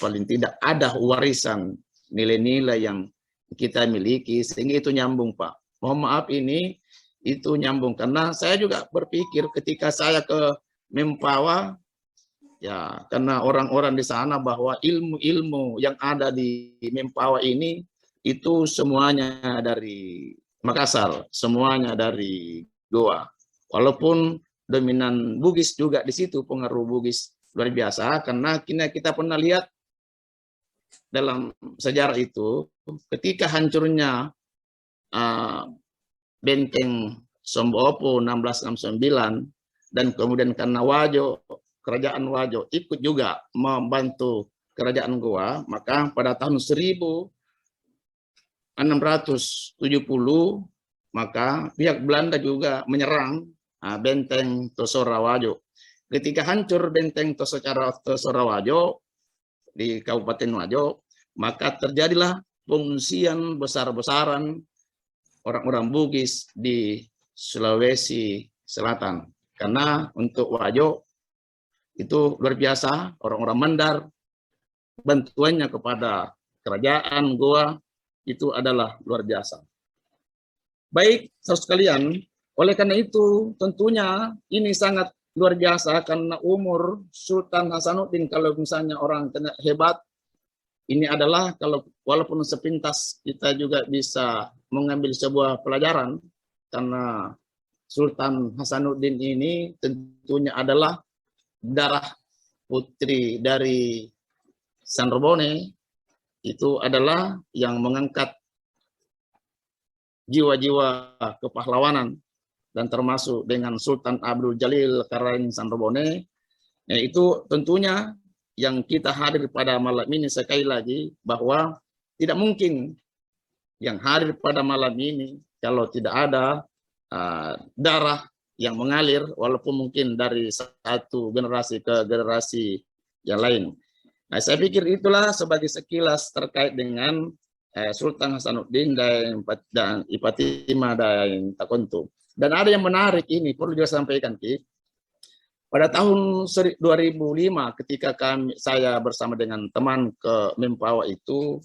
paling tidak ada warisan nilai-nilai yang kita miliki, sehingga itu nyambung, Pak. Mohon maaf, ini itu nyambung karena saya juga berpikir ketika saya ke Mempawah, ya karena orang-orang di sana bahwa ilmu-ilmu yang ada di Mempawah ini itu semuanya dari Makassar, semuanya dari Goa. Walaupun dominan Bugis juga di situ, pengaruh Bugis luar biasa, karena kita pernah lihat dalam sejarah itu ketika hancurnya benteng Sombopo 1669, dan kemudian karena kerajaan Wajo ikut juga membantu kerajaan Goa, maka pada tahun 1670 maka pihak Belanda juga menyerang benteng Tosorawajo. Ketika hancur benteng Tosorawajo di Kabupaten Wajo, maka terjadilah pengungsian besar-besaran orang-orang Bugis di Sulawesi Selatan. Karena untuk Wajo itu luar biasa, orang-orang Mandar, bantuannya kepada kerajaan Goa itu adalah luar biasa. Baik, saudara sekalian, oleh karena itu tentunya ini sangat luar biasa karena umur Sultan Hasanuddin, kalau misalnya orang hebat, ini adalah kalau walaupun sepintas kita juga bisa mengambil sebuah pelajaran, karena Sultan Hasanuddin ini tentunya adalah darah putri dari Sanrobone, itu adalah yang mengangkat jiwa-jiwa kepahlawanan, dan termasuk dengan Sultan Abdul Jalil Karain Sanrobone. Itu tentunya yang kita hadir pada malam ini, sekali lagi bahwa tidak mungkin yang hadir pada malam ini kalau tidak ada darah yang mengalir, walaupun mungkin dari satu generasi ke generasi yang lain. Nah, saya pikir itulah sebagai sekilas terkait dengan Sultan Hasanuddin dan Ipatima Daeng Takontu. Dan ada yang menarik ini perlu juga sampaikan, Ki. Pada tahun 2005 ketika saya bersama dengan teman ke Mempawah itu,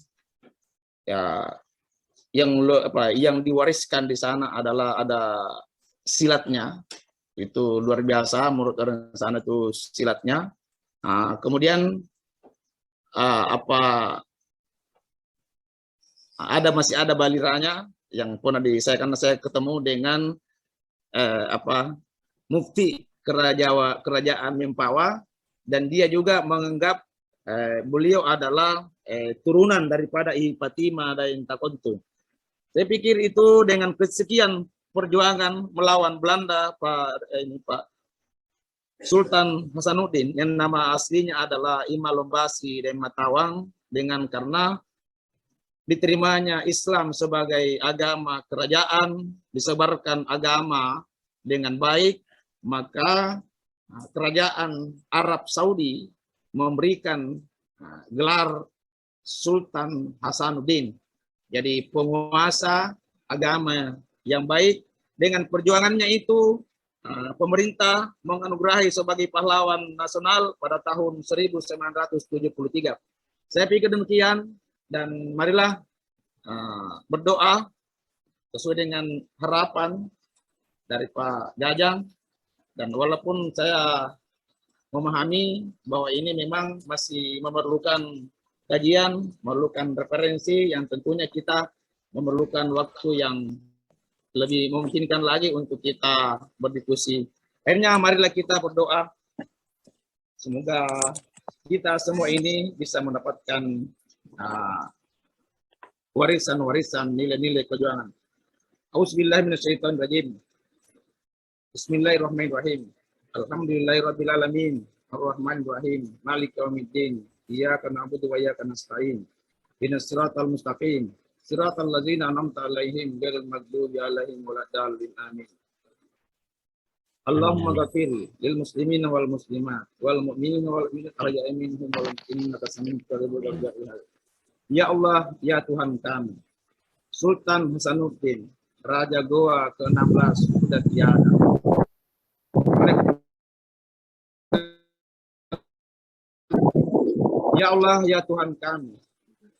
ya yang diwariskan di sana adalah ada silatnya, itu luar biasa menurut orang sana itu silatnya. Kemudian masih ada baliranya yang pernah karena saya ketemu dengan mufti kerajaan Mempawah, dan dia juga menganggap beliau adalah turunan daripada Ipatima Daeng Takontu. Saya pikir itu dengan kesekian perjuangan melawan Belanda, Pak Sultan Hasanuddin yang nama aslinya adalah Imalombasi dan Matawang, dengan karena diterimanya Islam sebagai agama kerajaan, disebarkan agama dengan baik, maka kerajaan Arab Saudi memberikan gelar Sultan Hasanuddin. Jadi penguasa agama yang baik. Dengan perjuangannya itu pemerintah menganugerahi sebagai pahlawan nasional pada tahun 1973. Saya pikir demikian, dan marilah berdoa sesuai dengan harapan dari Pak Jajang. Dan walaupun saya memahami bahwa ini memang masih memerlukan kajian, memerlukan referensi yang tentunya kita memerlukan waktu yang lebih memungkinkan lagi untuk kita berdiskusi. Akhirnya marilah kita berdoa. Semoga kita semua ini bisa mendapatkan warisan-warisan nilai-nilai perjuangan. Auzubillahiminasyaitonirrajim. Bismillahirrahmanirrahim. Alhamdulillahirabbil alamin. Arrahmanirrahim. Maliki yaumiddin. Iyyaka na'budu wa iyyaka nasta'in. Ihdinas siratal mustaqim. Siratal ladzina an'amta 'alaihim ghairil maghdubi 'alaihim waladdallin. Amin. Allahumma ghafir lil muslimina wal muslimat wal mu'minina wal mu'minat ahya'i minhum wal innaka sami'un qaribun. Ya Allah, ya Tuhan kami, Sultan Hasanuddin, Raja Goa ke-16 sudah tiada. Ya Allah, ya Tuhan kami,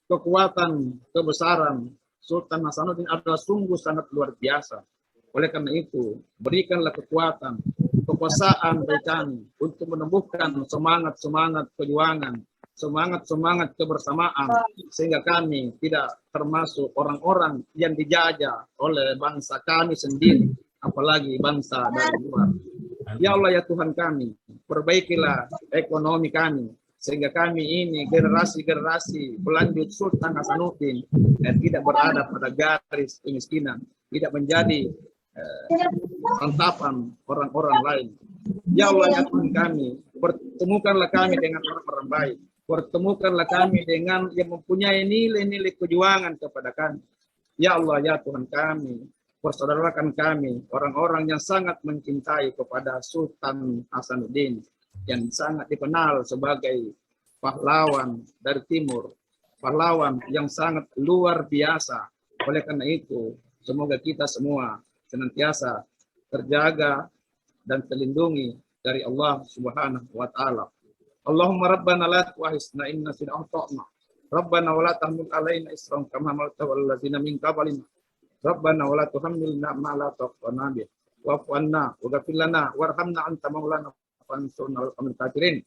kekuatan, kebesaran Sultan Hasanuddin adalah sungguh sangat luar biasa. Oleh karena itu, berikanlah kekuatan, kekuasaan bagi kami untuk menumbuhkan semangat-semangat perjuangan, semangat-semangat kebersamaan, sehingga kami tidak termasuk orang-orang yang dijajah oleh bangsa kami sendiri, apalagi bangsa dari luar. Ya Allah, ya Tuhan kami, perbaikilah ekonomi kami, sehingga kami ini generasi-generasi pelanjut Sultan Hasanuddin dan tidak berada pada garis kemiskinan, tidak menjadi santapan orang-orang lain. Ya Allah, ya Tuhan kami, pertemukanlah kami dengan orang-orang baik, pertemukanlah kami dengan yang mempunyai nilai-nilai perjuangan kepada kami. Ya Allah, ya Tuhan kami, persaudarakan kami orang-orang yang sangat mencintai kepada Sultan Hasanuddin, yang sangat dikenal sebagai pahlawan dari timur, pahlawan yang sangat luar biasa. Oleh karena itu, semoga kita semua senantiasa terjaga dan terlindungi dari Allah Subhanahu wa taala. Allahumma rabbana la tu'akhizna in nasina aw akhtana. Rabbana wa la tahmil alaina isran kama hamaltahu 'alal ladzina min qablina. Rabbana wa la tuhammilna ma la taqata bih. Wa'fu 'anna waghfir lana warhamna anta maulana fansurna 'alal qawmil kafirin.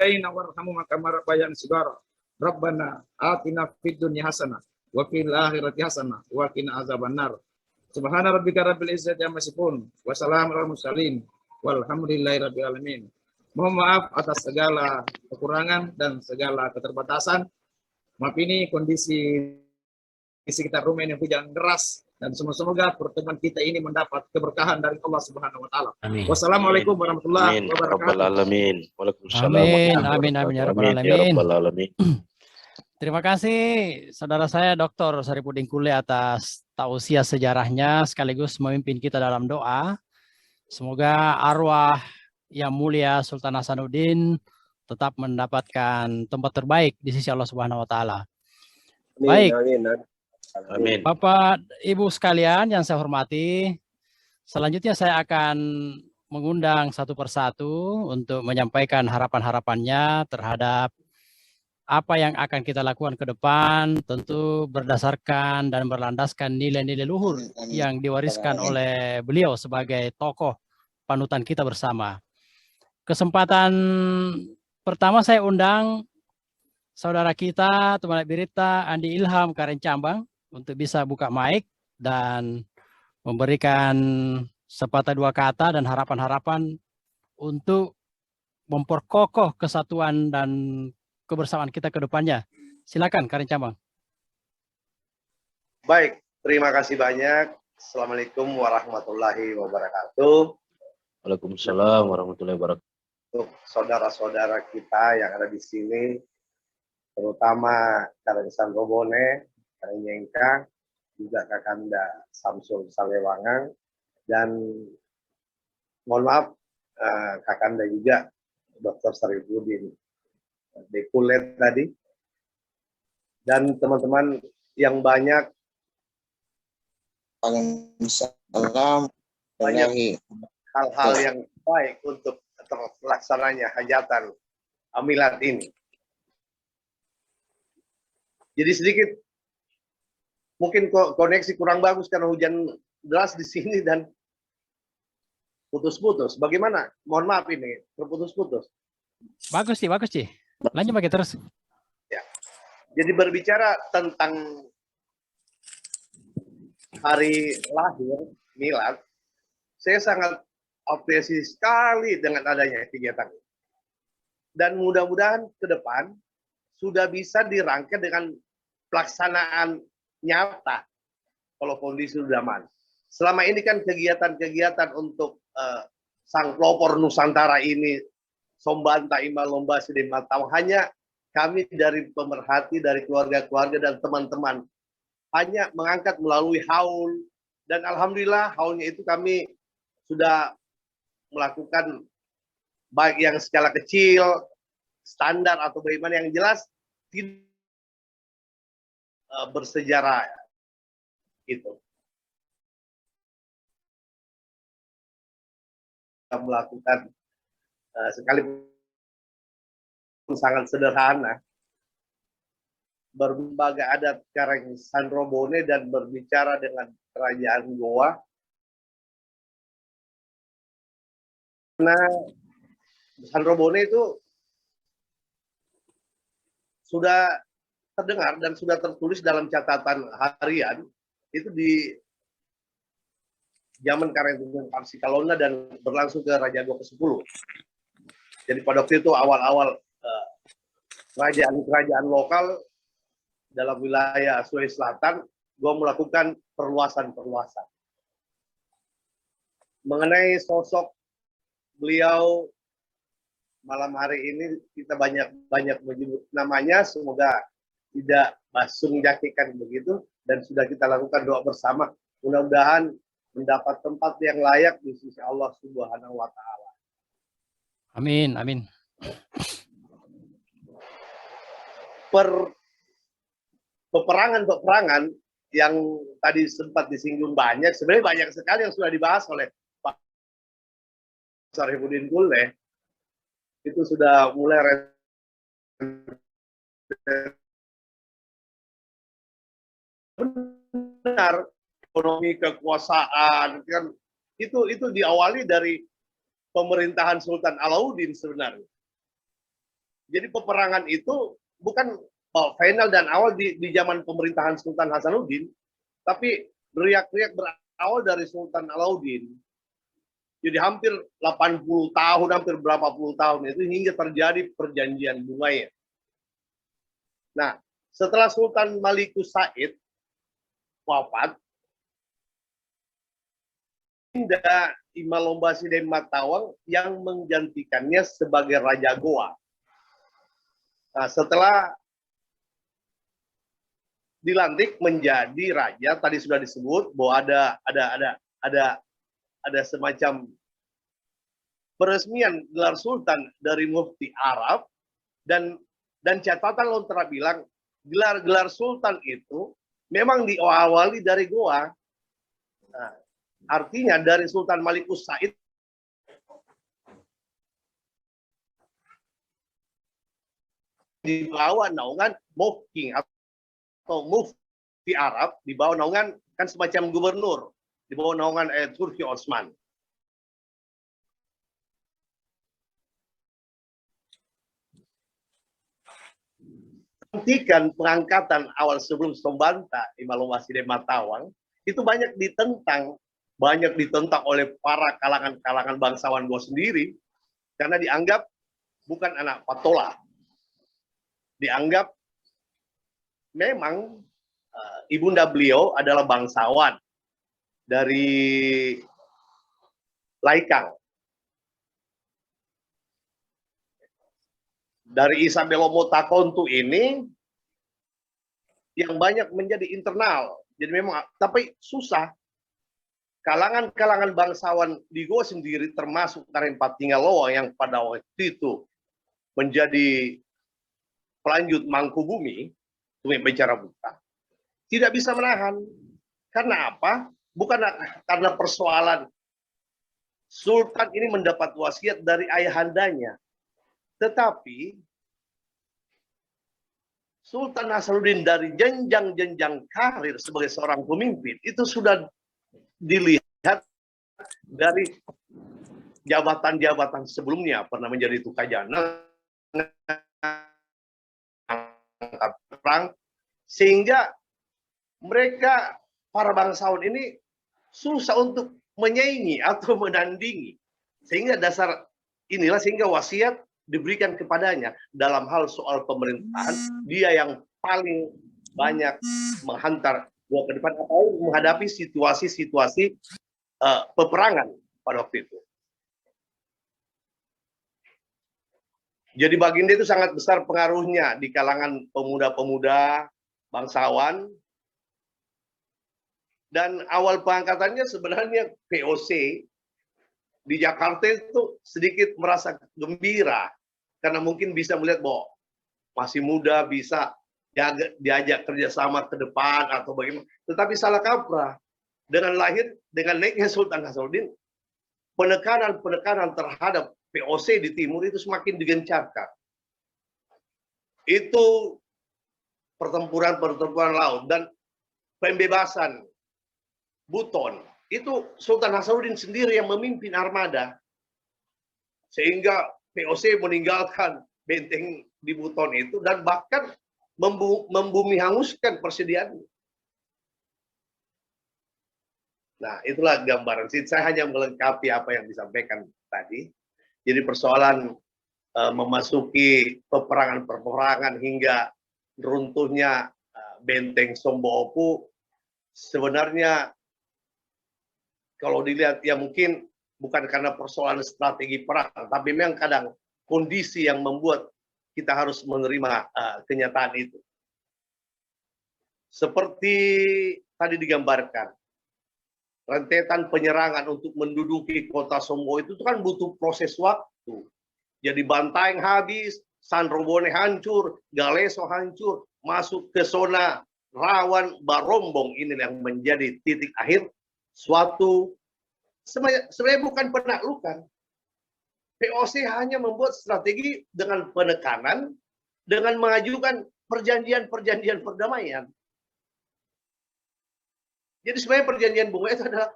Aina warhamu kama rabbayana shighara. Rabbana atina fid dunya hasanah wa fil akhirati hasanah wa qina azabannar. Subhana rabbika rabbil izzati amma yasifun wa salamun alal mursalin walhamdulillahi rabbil alamin. Mohon maaf atas segala kekurangan dan segala keterbatasan. Maaf, ini kondisi di sekitar rumah ini hujan deras, dan semoga pertemuan kita ini mendapat keberkahan dari Allah Subhanahu wa taala. Wassalamualaikum warahmatullahi wabarakatuh. Amin. Waalaikumsalam. Amin ya rabbal alamin. Terima kasih saudara saya Dr. Saripudin Kule atas tausiah sejarahnya sekaligus memimpin kita dalam doa. Semoga arwah yang mulia Sultan Hasanuddin tetap mendapatkan tempat terbaik di sisi Allah Subhanahu wa taala. Baik. Amin. Bapak Ibu sekalian yang saya hormati, selanjutnya saya akan mengundang satu persatu untuk menyampaikan harapan-harapannya terhadap apa yang akan kita lakukan ke depan, tentu berdasarkan dan berlandaskan nilai-nilai luhur yang diwariskan oleh beliau sebagai tokoh panutan kita bersama. Kesempatan pertama saya undang saudara kita, teman Birita Andi Ilham Karen Cambang untuk bisa buka mic dan memberikan sepatah dua kata dan harapan-harapan untuk memperkokoh kesatuan dan kebersamaan kita ke depannya. Silakan Karen Cambang. Baik, terima kasih banyak. Assalamualaikum warahmatullahi wabarakatuh. Waalaikumsalam warahmatullahi wabarakatuh. Untuk saudara-saudara kita yang ada di sini, terutama Karen Sanggobone, Karen Yengka, juga Kakanda Samsul Salewangang, dan mohon maaf Kakanda juga Dr. Saripudin Dekulet tadi, dan teman-teman yang banyak hal-hal yang baik untuk terlaksananya hajatan milad ini. Jadi sedikit mungkin koneksi kurang bagus karena hujan deras di sini, dan putus-putus. Bagaimana? Mohon maaf ini terputus-putus. Bagus sih, bagus sih. Lanjut pakai terus. Jadi berbicara tentang hari lahir, milad, saya sangat apresiasi sekali dengan adanya kegiatan ini. Dan mudah-mudahan ke depan sudah bisa dirangkai dengan pelaksanaan nyata kalau kondisi sudah aman. Selama ini kan kegiatan-kegiatan untuk sang pelopor Nusantara ini, Sombanta Ima Lomba Sidi Matawang, hanya kami dari pemerhati, dari keluarga-keluarga dan teman-teman hanya mengangkat melalui haul, dan alhamdulillah haulnya itu kami sudah melakukan baik yang skala kecil, standar atau bagaimana, yang jelas tidak bersejarah itu. Kita melakukan sekalipun sangat sederhana, berbagai adat Karang Sanrobone dan berbicara dengan kerajaan Goa. Karena Sanrobone itu sudah terdengar dan sudah tertulis dalam catatan harian itu di zaman Karang Parsikalona dan berlangsung ke Raja Goa ke-10. Jadi pada waktu itu awal-awal kerajaan-kerajaan lokal dalam wilayah Sulawesi Selatan, Goa melakukan perluasan-perluasan. Mengenai sosok beliau malam hari ini kita banyak menyebut namanya, semoga tidak basung jakikan begitu, dan sudah kita lakukan doa bersama, mudah-mudahan mendapat tempat yang layak di sisi Allah Subhanahu wa Ta'ala. Amin, amin. Peperangan-peperangan yang tadi sempat disinggung banyak, sebenarnya banyak sekali yang sudah dibahas oleh Pak Sarifudin Quleh. Itu sudah mulai benar, ekonomi, kekuasaan, kan itu diawali dari pemerintahan Sultan Alauddin sebenarnya. Jadi peperangan itu bukan final dan awal di zaman pemerintahan Sultan Hasanuddin, tapi riak-riak berawal dari Sultan Alauddin. Jadi hampir 80 tahun, hampir berapa puluh tahun itu hingga terjadi perjanjian Bungaya. Nah, setelah Sultan Malikus Said wafat, Indah Ima Lomba Sidi Matawang yang menggantikannya sebagai Raja Goa. Nah, setelah dilantik menjadi raja, tadi sudah disebut bahwa ada semacam peresmian gelar sultan dari Mufti Arab, dan catatan Lontar bilang gelar sultan itu memang diawali dari Goa. Nah, artinya dari Sultan Malikus Said di bawah naungan Mufti atau Mufti Arab, di bawah naungan kan semacam gubernur, di bawah naungan Turki Osman. Hentikan pengangkatan awal sebelum Sombanta Ima Lomba Sidi Matawang itu banyak ditentang oleh para kalangan bangsawan Goa sendiri, karena dianggap bukan anak patola. Dianggap memang ibunda beliau adalah bangsawan dari Laikang. Dari Isabelo Motakontu ini yang banyak menjadi internal. Jadi memang, tapi susah. Kalangan-kalangan bangsawan di Goa sendiri, termasuk Karen Patingaloa yang pada waktu itu menjadi pelanjut Mangkubumi, bicara buka, tidak bisa menahan. Karena apa? Bukan karena persoalan Sultan ini mendapat wasiat dari ayahandanya, tetapi Sultan Hasanuddin dari jenjang-jenjang karir sebagai seorang pemimpin itu sudah dilihat dari jabatan-jabatan sebelumnya pernah menjadi tukajana, angkat perang, sehingga mereka para bangsawan ini susah untuk menyaingi atau menandingi. Sehingga dasar inilah sehingga wasiat diberikan kepadanya dalam hal soal pemerintahan, dia yang paling banyak menghantar gua ke depan atau menghadapi situasi-situasi peperangan pada waktu itu. Jadi Baginda itu sangat besar pengaruhnya di kalangan pemuda-pemuda bangsawan. Dan awal pengangkatannya sebenarnya VOC di Jakarta itu sedikit merasa gembira karena mungkin bisa melihat bahwa masih muda, bisa diajak kerjasama ke depan atau bagaimana. Tetapi salah kaprah dengan naiknya Sultan Nasruddin, penekanan terhadap VOC di timur itu semakin digencarkan. Itu pertempuran laut dan pembebasan Buton. Itu Sultan Nasruddin sendiri yang memimpin armada. Sehingga VOC meninggalkan benteng di Buton itu dan bahkan membumi hanguskan persediaan. Nah, itulah gambaran. Saya hanya melengkapi apa yang disampaikan tadi. Jadi persoalan memasuki peperangan hingga runtuhnya benteng Somboopu sebenarnya kalau dilihat ya mungkin bukan karena persoalan strategi perang, tapi memang kadang kondisi yang membuat kita harus menerima kenyataan itu. Seperti tadi digambarkan, rentetan penyerangan untuk menduduki kota Sombo itu kan butuh proses waktu. Jadi Bantaeng habis, Sanrobone hancur, Galeso hancur, masuk ke zona rawan Barombong, ini yang menjadi titik akhir suatu sebenarnya bukan penaklukan. VOC hanya membuat strategi dengan penekanan, dengan mengajukan perjanjian perdamaian. Jadi sebenarnya perjanjian bunga itu adalah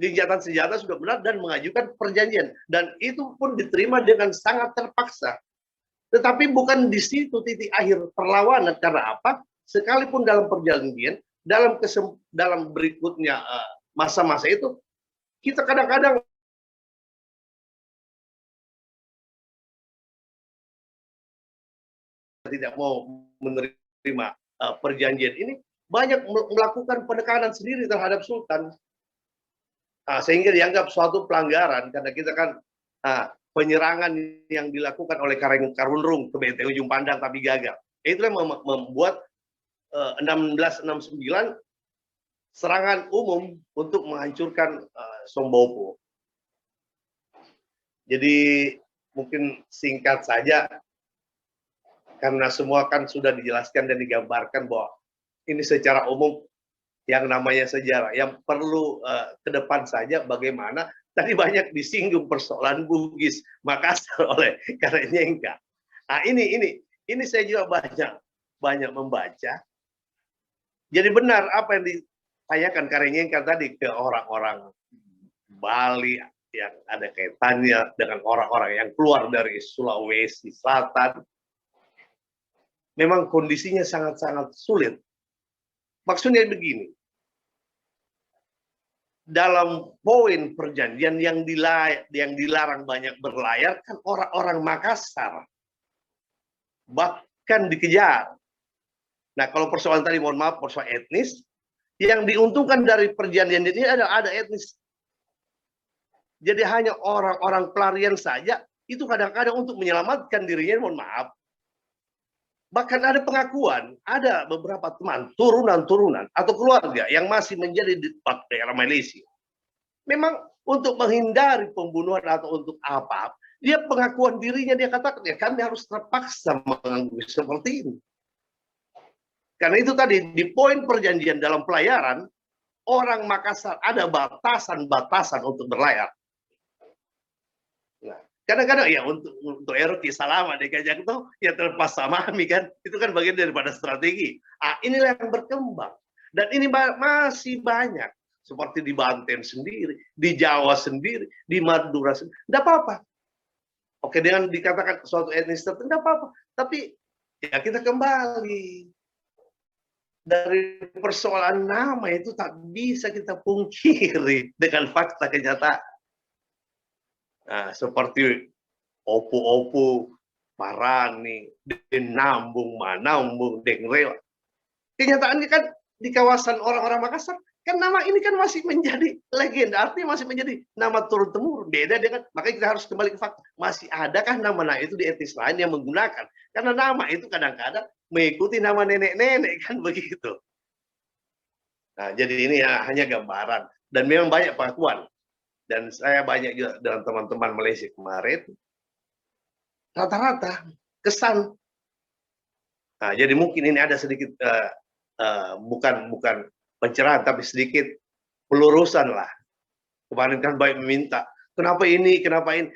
gencatan senjata sudah benar dan mengajukan perjanjian. Dan itu pun diterima dengan sangat terpaksa. Tetapi bukan di situ titik akhir perlawanan. Karena apa? Sekalipun dalam perjanjian, dalam berikutnya masa-masa itu, kita kadang-kadang tidak mau menerima perjanjian ini, banyak melakukan penekanan sendiri terhadap Sultan. Sehingga dianggap suatu pelanggaran, karena kita kan penyerangan yang dilakukan oleh Karunrung ke benteng Ujung Pandang tapi gagal. Itulah yang membuat 1669 serangan umum untuk menghancurkan Somboopu. Jadi mungkin singkat saja, karena semua kan sudah dijelaskan dan digambarkan bahwa ini secara umum yang namanya sejarah. Yang perlu ke depan saja bagaimana, tadi banyak disinggung persoalan Bugis Makassar oleh Karenyenka. Nah ini saya juga banyak membaca. Jadi benar apa yang ditanyakan Karenyenka tadi ke orang-orang Bali yang ada kaitannya dengan orang-orang yang keluar dari Sulawesi Selatan. Memang kondisinya sangat-sangat sulit. Maksudnya begini, dalam poin perjanjian yang dilarang banyak berlayar kan orang-orang Makassar, bahkan dikejar. Nah kalau persoalan tadi, mohon maaf, persoalan etnis, yang diuntungkan dari perjanjian ini ada etnis. Jadi hanya orang-orang pelarian saja, itu kadang-kadang untuk menyelamatkan dirinya, mohon maaf. Bahkan ada pengakuan, ada beberapa teman, turunan-turunan, atau keluarga yang masih menjadi di daerah Malaysia. Memang untuk menghindari pembunuhan atau untuk apa, dia pengakuan dirinya, dia katakan, ya kami harus terpaksa mengganggu seperti ini. Karena itu tadi, di poin perjanjian dalam pelayaran, orang Makassar ada batasan-batasan untuk berlayar. Nah, kadang-kadang ya untuk eroki salama di Kajang itu ya terlepas samami kan, itu kan bagian daripada strategi. Inilah yang berkembang dan ini masih banyak seperti di Banten sendiri, di Jawa sendiri, di Madura sendiri, tidak apa-apa. Oke, dengan dikatakan suatu etnis tertentu tidak apa-apa, tapi ya kita kembali dari persoalan nama itu tak bisa kita pungkiri dengan fakta kenyataan. Nah, seperti opo-opo, Parani, Denambung, Manambung, Dengrewa. Kenyataannya kan di kawasan orang-orang Makassar, kan nama ini kan masih menjadi legenda, artinya masih menjadi nama turun-temurun. Beda dengan, makanya kita harus kembali ke fakta. Masih adakah nama-nama itu di etnis lain yang menggunakan? Karena nama itu kadang-kadang mengikuti nama nenek-nenek, kan begitu. Nah, jadi ini ya hanya gambaran. Dan memang banyak pengakuan. Dan saya banyak juga dengan teman-teman Malaysia kemarin, rata-rata kesan. Nah, jadi mungkin ini ada sedikit bukan pencerahan, tapi sedikit pelurusan lah. Kemarin kan baik meminta, kenapa ini, kenapa ini?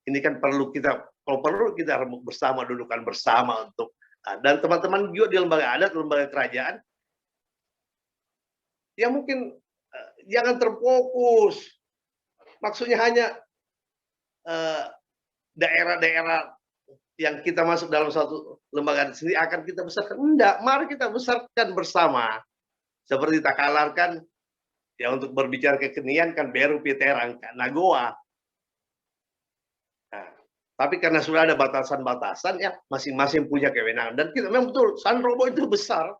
Ini kan perlu kita, kalau perlu kita bersama, dudukan bersama untuk, dan teman-teman juga di lembaga adat, lembaga kerajaan, ya mungkin jangan terfokus. Maksudnya hanya daerah-daerah yang kita masuk dalam satu lembaga sendiri akan kita besarkan. Enggak, mari kita besarkan bersama. Seperti tak kalarkan, ya untuk berbicara kekinian kan baru Piterang, Nagoa. Nah, tapi karena sudah ada batasan-batasan, ya masing-masing punya kewenangan. Dan kita memang betul, Sanrobo itu besar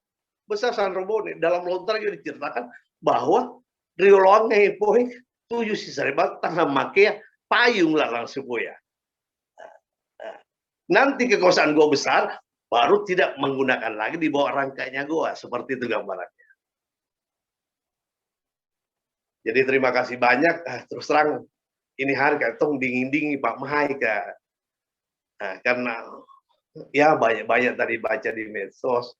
Sanrobo ini. Dalam lontar juga diceritakan bahwa riolongnya poin 7 sisaribat tanah makanya payung lah langsung ya. Nanti kekuasaan Goa besar, baru tidak menggunakan lagi di bawah rangkainya Goa. Seperti itu gambarannya. Jadi terima kasih banyak. Terus terang, ini harga tong dingin-dingin Pak Mahaika. Karena ya banyak-banyak tadi baca di medsos,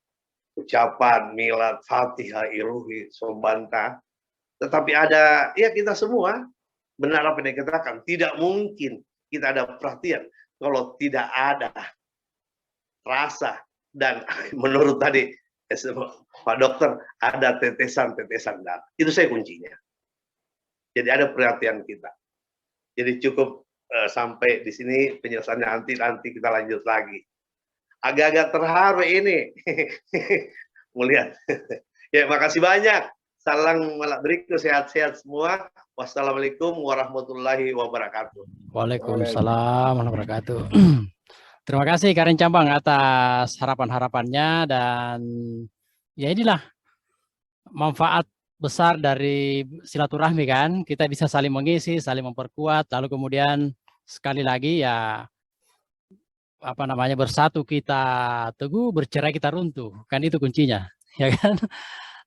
ucapan, milad, fatihah, iruhi, sombanta. Tetapi ada, ya kita semua, benar apa yang dikatakan, tidak mungkin kita ada perhatian kalau tidak ada rasa dan menurut tadi Pak Dokter ada tetesan-tetesan darah. Itu saya kuncinya. Jadi ada perhatian kita. Jadi cukup sampai di sini penyelesaiannya, nanti kita lanjut lagi. Agak-agak terharu ini melihat. Ya, makasih banyak. Salam malak berikut, sehat-sehat semua. Wassalamualaikum warahmatullahi wabarakatuh. Waalaikumsalam warahmatullahi wabarakatuh. Terima kasih Karen Cambang atas harapan-harapannya, dan ya inilah manfaat besar dari silaturahmi kan. Kita bisa saling mengisi, saling memperkuat, lalu kemudian sekali lagi ya apa namanya, bersatu kita teguh, bercerai kita runtuh. Kan itu kuncinya, ya kan?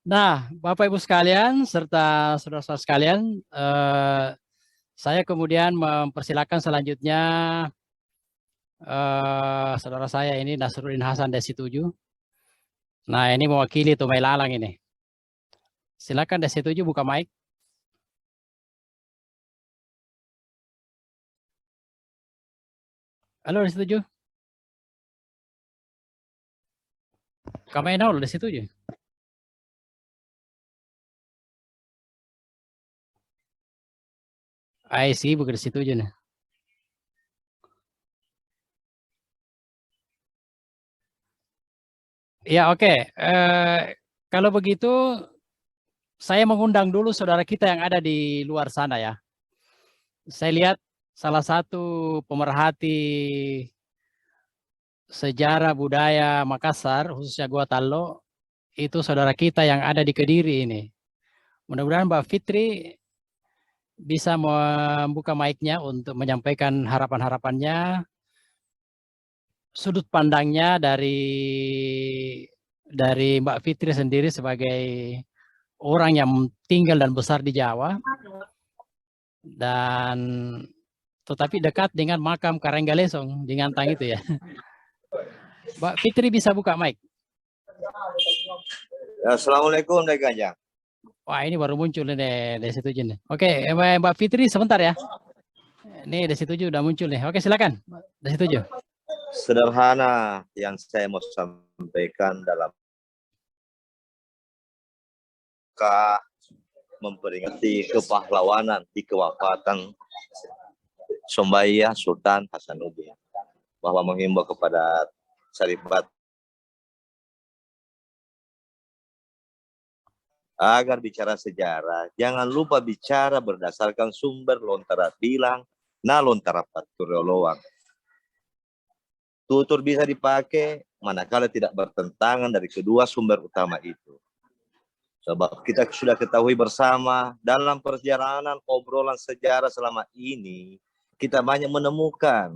Nah, Bapak Ibu sekalian serta saudara-saudara sekalian, saya kemudian mempersilakan selanjutnya saudara saya ini Nasruddin Hasan Desi 7. Nah, ini mewakili Tumai Lalang ini. Silakan Desi 7 buka mic. Halo Desi 7. Kami nol Desi 7. IC bukan Desi 7 nih. Ya, oke. Kalau begitu saya mengundang dulu saudara kita yang ada di luar sana ya. Saya lihat salah satu pemerhati sejarah budaya Makassar, khususnya Gua Tallo, itu saudara kita yang ada di Kediri ini. Mudah-mudahan Mbak Fitri bisa membuka mic-nya untuk menyampaikan harapan-harapannya, sudut pandangnya dari Mbak Fitri sendiri sebagai orang yang tinggal dan besar di Jawa, dan tetapi dekat dengan makam Karanggalesong di Ngantang itu ya. Mbak Fitri bisa buka mic. Assalamualaikum Dek Ganjang. Wah, ini baru muncul nih dari situ nih. Oke, Mbak Fitri sebentar ya. Ini dari situ udah muncul nih. Oke, silakan. Dari situ. Sederhana yang saya mau sampaikan dalam memperingati kepahlawanan di kewafatan Sombaya Sultan Hasanuddin, bahwa menghimbau kepada Saribat agar bicara sejarah, jangan lupa bicara berdasarkan sumber lontara bilang, na lontara paturolowang. Tutur bisa dipakai manakala tidak bertentangan dari kedua sumber utama itu. Sebab kita sudah ketahui bersama dalam perjalanan obrolan sejarah selama ini, kita banyak menemukan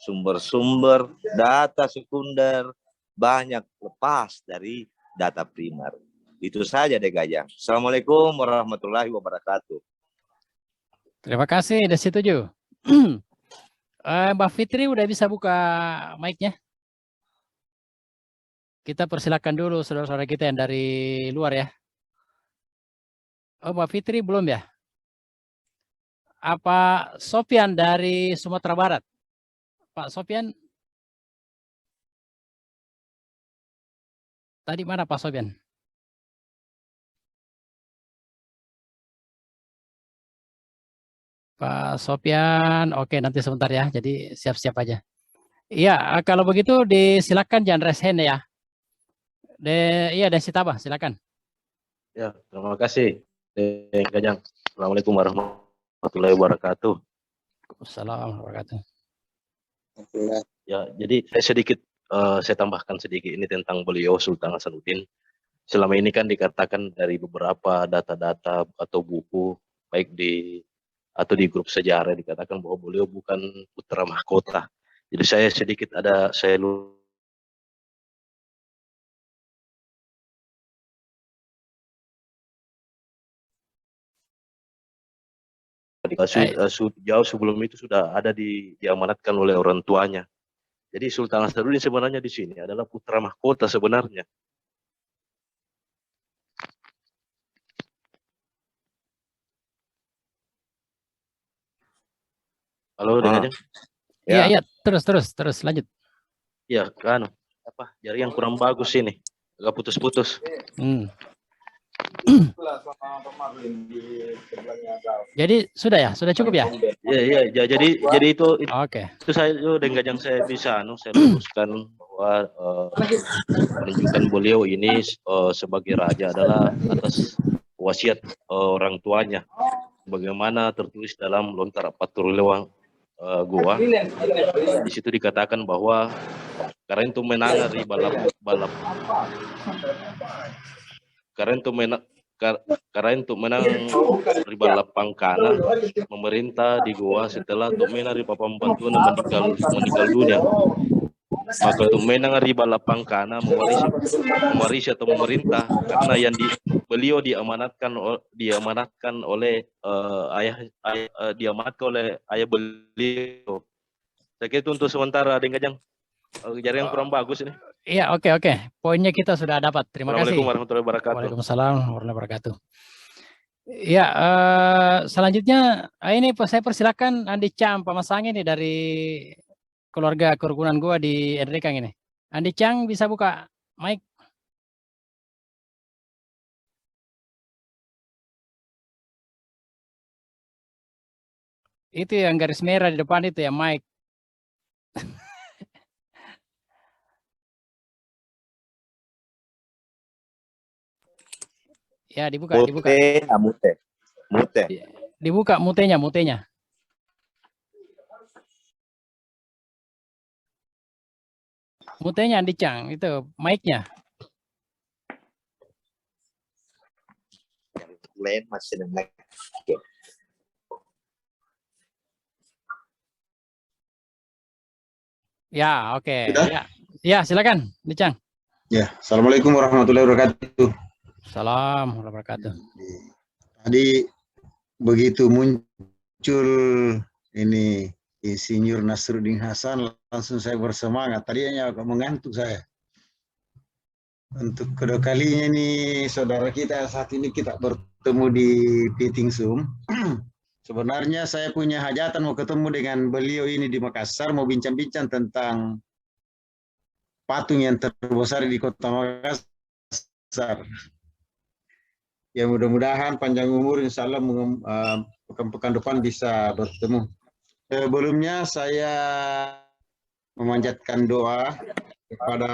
sumber-sumber data sekunder banyak lepas dari data primer. Itu saja deh Gajang. Assalamualaikum warahmatullahi wabarakatuh. Terima kasih, udah setuju. Mbak Fitri udah bisa buka mic-nya? Kita persilakan dulu saudara-saudara kita yang dari luar ya. Oh, Mbak Fitri belum ya? Apa Sofian dari Sumatera Barat? Pak Sofian? Tadi mana Pak Sofian? Pak Sofian, oke nanti sebentar ya, jadi siap-siap aja. Iya, kalau begitu disilakan jangan raise hand ya. Iya, Desi Tabah, silakan. Ya, terima kasih. Gajang. Assalamualaikum warahmatullahi wabarakatuh. Assalamualaikum warahmatullahi wabarakatuh. Ya, jadi saya tambahkan sedikit ini tentang beliau Sultan Hasanuddin. Selama ini kan dikatakan dari beberapa data-data atau buku baik di grup sejarah dikatakan bahwa beliau bukan putra mahkota. Jadi saya jauh sebelum itu sudah ada diamanatkan oleh orang tuanya. Jadi Sultan Hasanuddin sebenarnya di sini adalah putra mahkota sebenarnya. Halo, dengar? Iya, terus lanjut. Ya, kan jaringan kurang bagus ini, agak putus-putus. Jadi sudah cukup ya? Iya, jadi itu Oke. Itu saya dengan yang saya bisa saya luruskan bahwa menunjukkan beliau ini sebagai raja adalah atas wasiat orang tuanya, bagaimana tertulis dalam Lontara Paturulewang Goa. Di situ dikatakan bahwa karena itu menangari balap karena untuk menang riba lapang kana memerintah di Goa setelah Tomena riba pembantuan meninggal dunia. Maka Tomena riba lapang kana mewarisi atau memerintah karena beliau diamanatkan oleh ayah beliau. Saya kira itu untuk sementara Gajang. Jaringan kurang bagus ini. Iya, oke. Poinnya kita sudah dapat. Terima kasih. Assalamualaikum warahmatullahi wabarakatuh. Waalaikumsalam warahmatullahi wabarakatuh. Ya, selanjutnya ini saya persilakan Andi Chang Pamasang ini dari keluarga kerukunan gua di Enrekang ini. Andi Chang bisa buka mic? Itu yang garis merah di depan itu ya mic. Ya, dibuka. Mute. Dibuka mutenya. Mutenya Andi Chang, itu mic-nya. Lain masih dengan Ya, oke. Ya, silakan, Andi Chang. Ya, Assalamualaikum warahmatullahi wabarakatuh. Salam warahmatullahi wabarakatuh. Tadi begitu muncul ini Insinyur Nasruddin Hasan, langsung saya bersemangat. Tadinya agak mengantuk saya. Untuk kedua kalinya ini saudara kita saat ini kita bertemu di Meeting Zoom. Sebenarnya saya punya hajatan mau ketemu dengan beliau ini di Makassar, mau bincang-bincang tentang patung yang terbesar di kota Makassar. Ya mudah-mudahan panjang umur, insya Allah pekan-pekan depan bisa bertemu. Sebelumnya saya memanjatkan doa kepada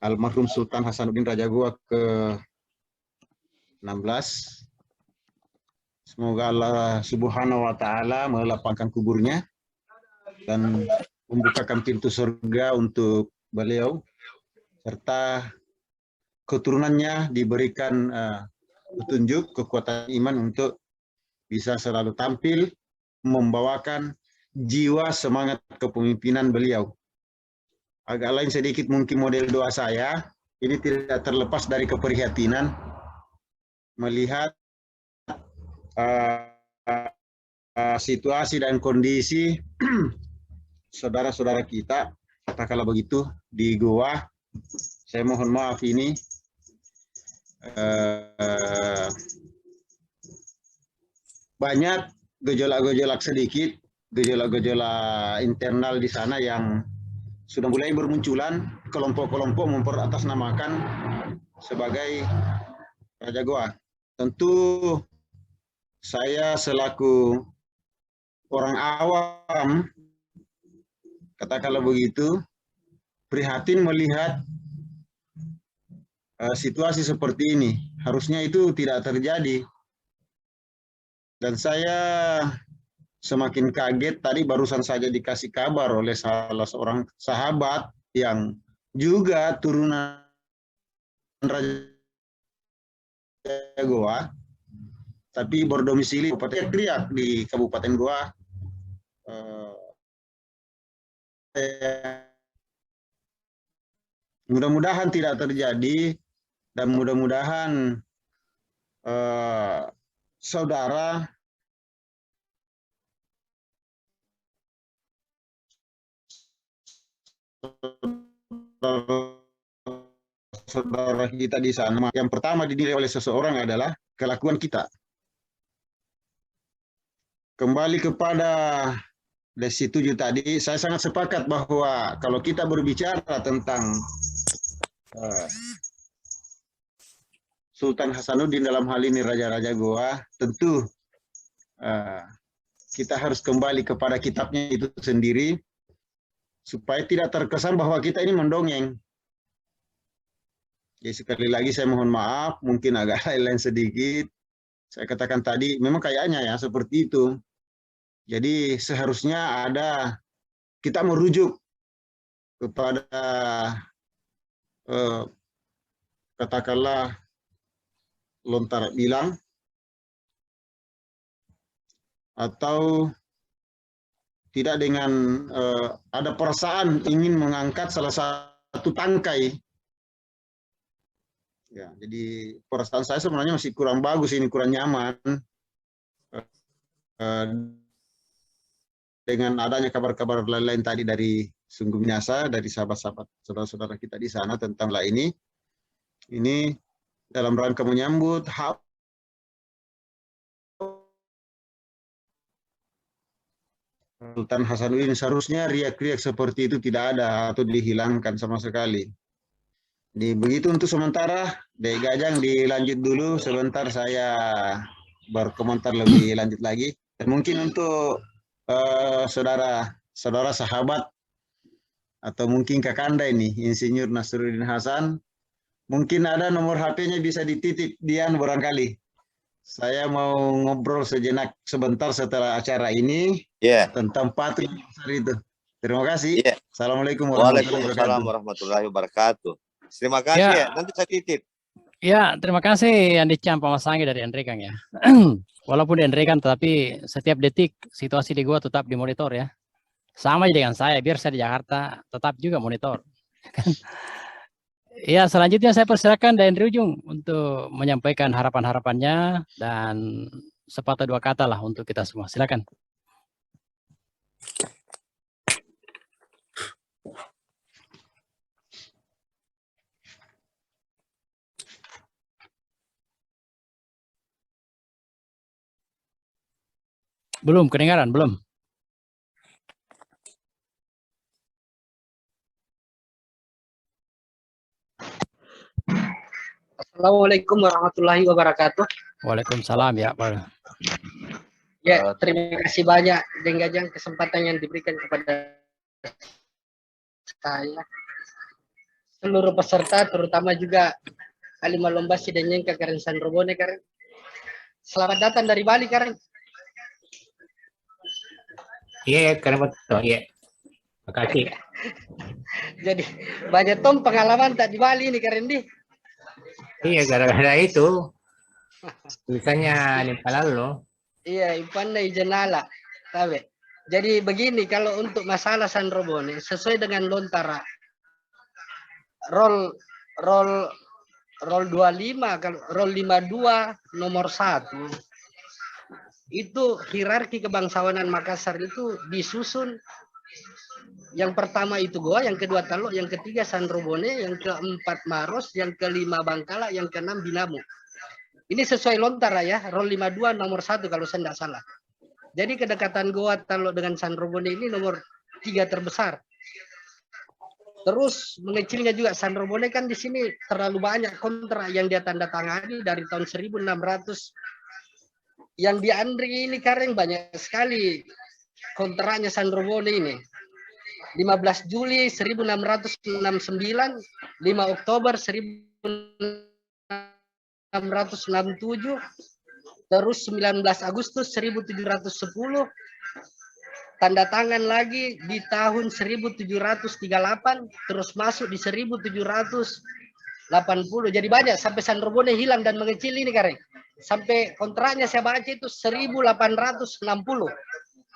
almarhum Sultan Hasanuddin Raja Goa ke-16. Semoga Allah Subhanahu wa Ta'ala melapangkan kuburnya dan membukakan pintu surga untuk beliau, serta keturunannya diberikan petunjuk, kekuatan iman untuk bisa selalu tampil membawakan jiwa semangat kepemimpinan beliau. Agak lain sedikit mungkin model doa saya, ini tidak terlepas dari keprihatinan melihat situasi dan kondisi saudara-saudara kita, katakanlah begitu, di Goa. Saya mohon maaf ini banyak gejolak-gejolak sedikit, gejolak-gejolak internal di sana yang sudah mulai bermunculan, kelompok-kelompok memperatasnamakan sebagai Raja Goa. Tentu saya selaku orang awam, katakanlah begitu, prihatin melihat situasi seperti ini. Harusnya itu tidak terjadi. Dan saya semakin kaget, tadi barusan saja dikasih kabar oleh salah seorang sahabat yang juga turunan Raja Goa, tapi berdomisili Kabupaten Kriak di Kabupaten Goa. Mudah-mudahan tidak terjadi, dan mudah-mudahan saudara kita di sana, yang pertama dinilai oleh seseorang adalah kelakuan kita. Kembali kepada Desi 7 tadi, saya sangat sepakat bahwa kalau kita berbicara tentang Sultan Hasanuddin dalam hal ini Raja-Raja Goa, tentu kita harus kembali kepada kitabnya itu sendiri, supaya tidak terkesan bahwa kita ini mendongeng. Jadi sekali lagi saya mohon maaf, mungkin agak lain-lain sedikit. Saya katakan tadi, memang kayaknya ya seperti itu. Jadi seharusnya ada, kita merujuk kepada katakanlah lontar bilang, atau tidak dengan ada perasaan ingin mengangkat salah satu tangkai. Ya, jadi perasaan saya sebenarnya masih kurang bagus ini, kurang nyaman dengan adanya kabar-kabar lain-lain tadi dari Sungguh Minasa, dari sahabat-sahabat saudara-saudara kita di sana tentang ini. Ini dalam rangka menyambut Sultan Hasanuddin, seharusnya riak-riak seperti itu tidak ada atau dihilangkan sama sekali. Jadi begitu untuk sementara, Dek Gajang dilanjut dulu, sebentar saya berkomentar lebih lanjut lagi. Dan mungkin untuk saudara sahabat atau mungkin Kakanda ini, Insinyur Nasruddin Hasan, mungkin ada nomor HP-nya bisa dititip Dian barangkali. Saya mau ngobrol sebentar setelah acara ini tentang patung besar itu. Terima kasih. Assalamualaikum warahmatullahi wabarakatuh. Terima kasih ya. Nanti saya titip. Ya, terima kasih Andi Cam Pamasangi dari Andrekan ya. Walaupun di Andrekan, tetapi setiap detik situasi di gua tetap dimonitor ya. Sama dengan saya, biar saya di Jakarta tetap juga monitor. Ya, selanjutnya saya persilakan Daendri Ujung untuk menyampaikan harapan-harapannya dan sepatah dua kata lah untuk kita semua. Silakan. Belum kedengaran, belum. Assalamualaikum warahmatullahi wabarakatuh. Waalaikumsalam ya Pak. Ya, terima kasih banyak Deng Gajang kesempatan yang diberikan kepada saya. Seluruh peserta, terutama juga Alima Lombasi dan Nyengka Karen Sandrobone Karen. Selamat datang dari Bali Karen. Iya, karena betul, iya. Makasih. Jadi banyak tom pengalaman tak di Bali ini Karen di. Iya, gara-gara itu tulisannya Nepal lo. Iya, Ipanda Ijanala. Tabe. Jadi begini, kalau untuk masalah Sandrobone sesuai dengan Lontara roll 25, kalau roll 52 nomor 1 itu hierarki kebangsawanan Makassar itu disusun. Yang pertama itu Goa, yang kedua Talok, yang ketiga Sandrobone, yang keempat Maros, yang kelima Bangkala, yang keenam Binamu. Ini sesuai Lontara ya, roll 52 nomor 1 kalau saya tidak salah. Jadi kedekatan Goa, Talok dengan Sandrobone ini nomor 3 terbesar. Terus mengecilnya juga Sandrobone kan di sini terlalu banyak kontrak yang dia tanda tangani dari tahun 1600. Yang di Andri ini Karen banyak sekali kontraknya Sandrobone ini. 15 Juli 1669, 5 Oktober 1667, terus 19 Agustus 1710, tanda tangan lagi di tahun 1738, terus masuk di 1780. Jadi banyak sampai Sandrobone hilang dan mengecil ini Karen. Sampai kontraknya saya baca itu 1860.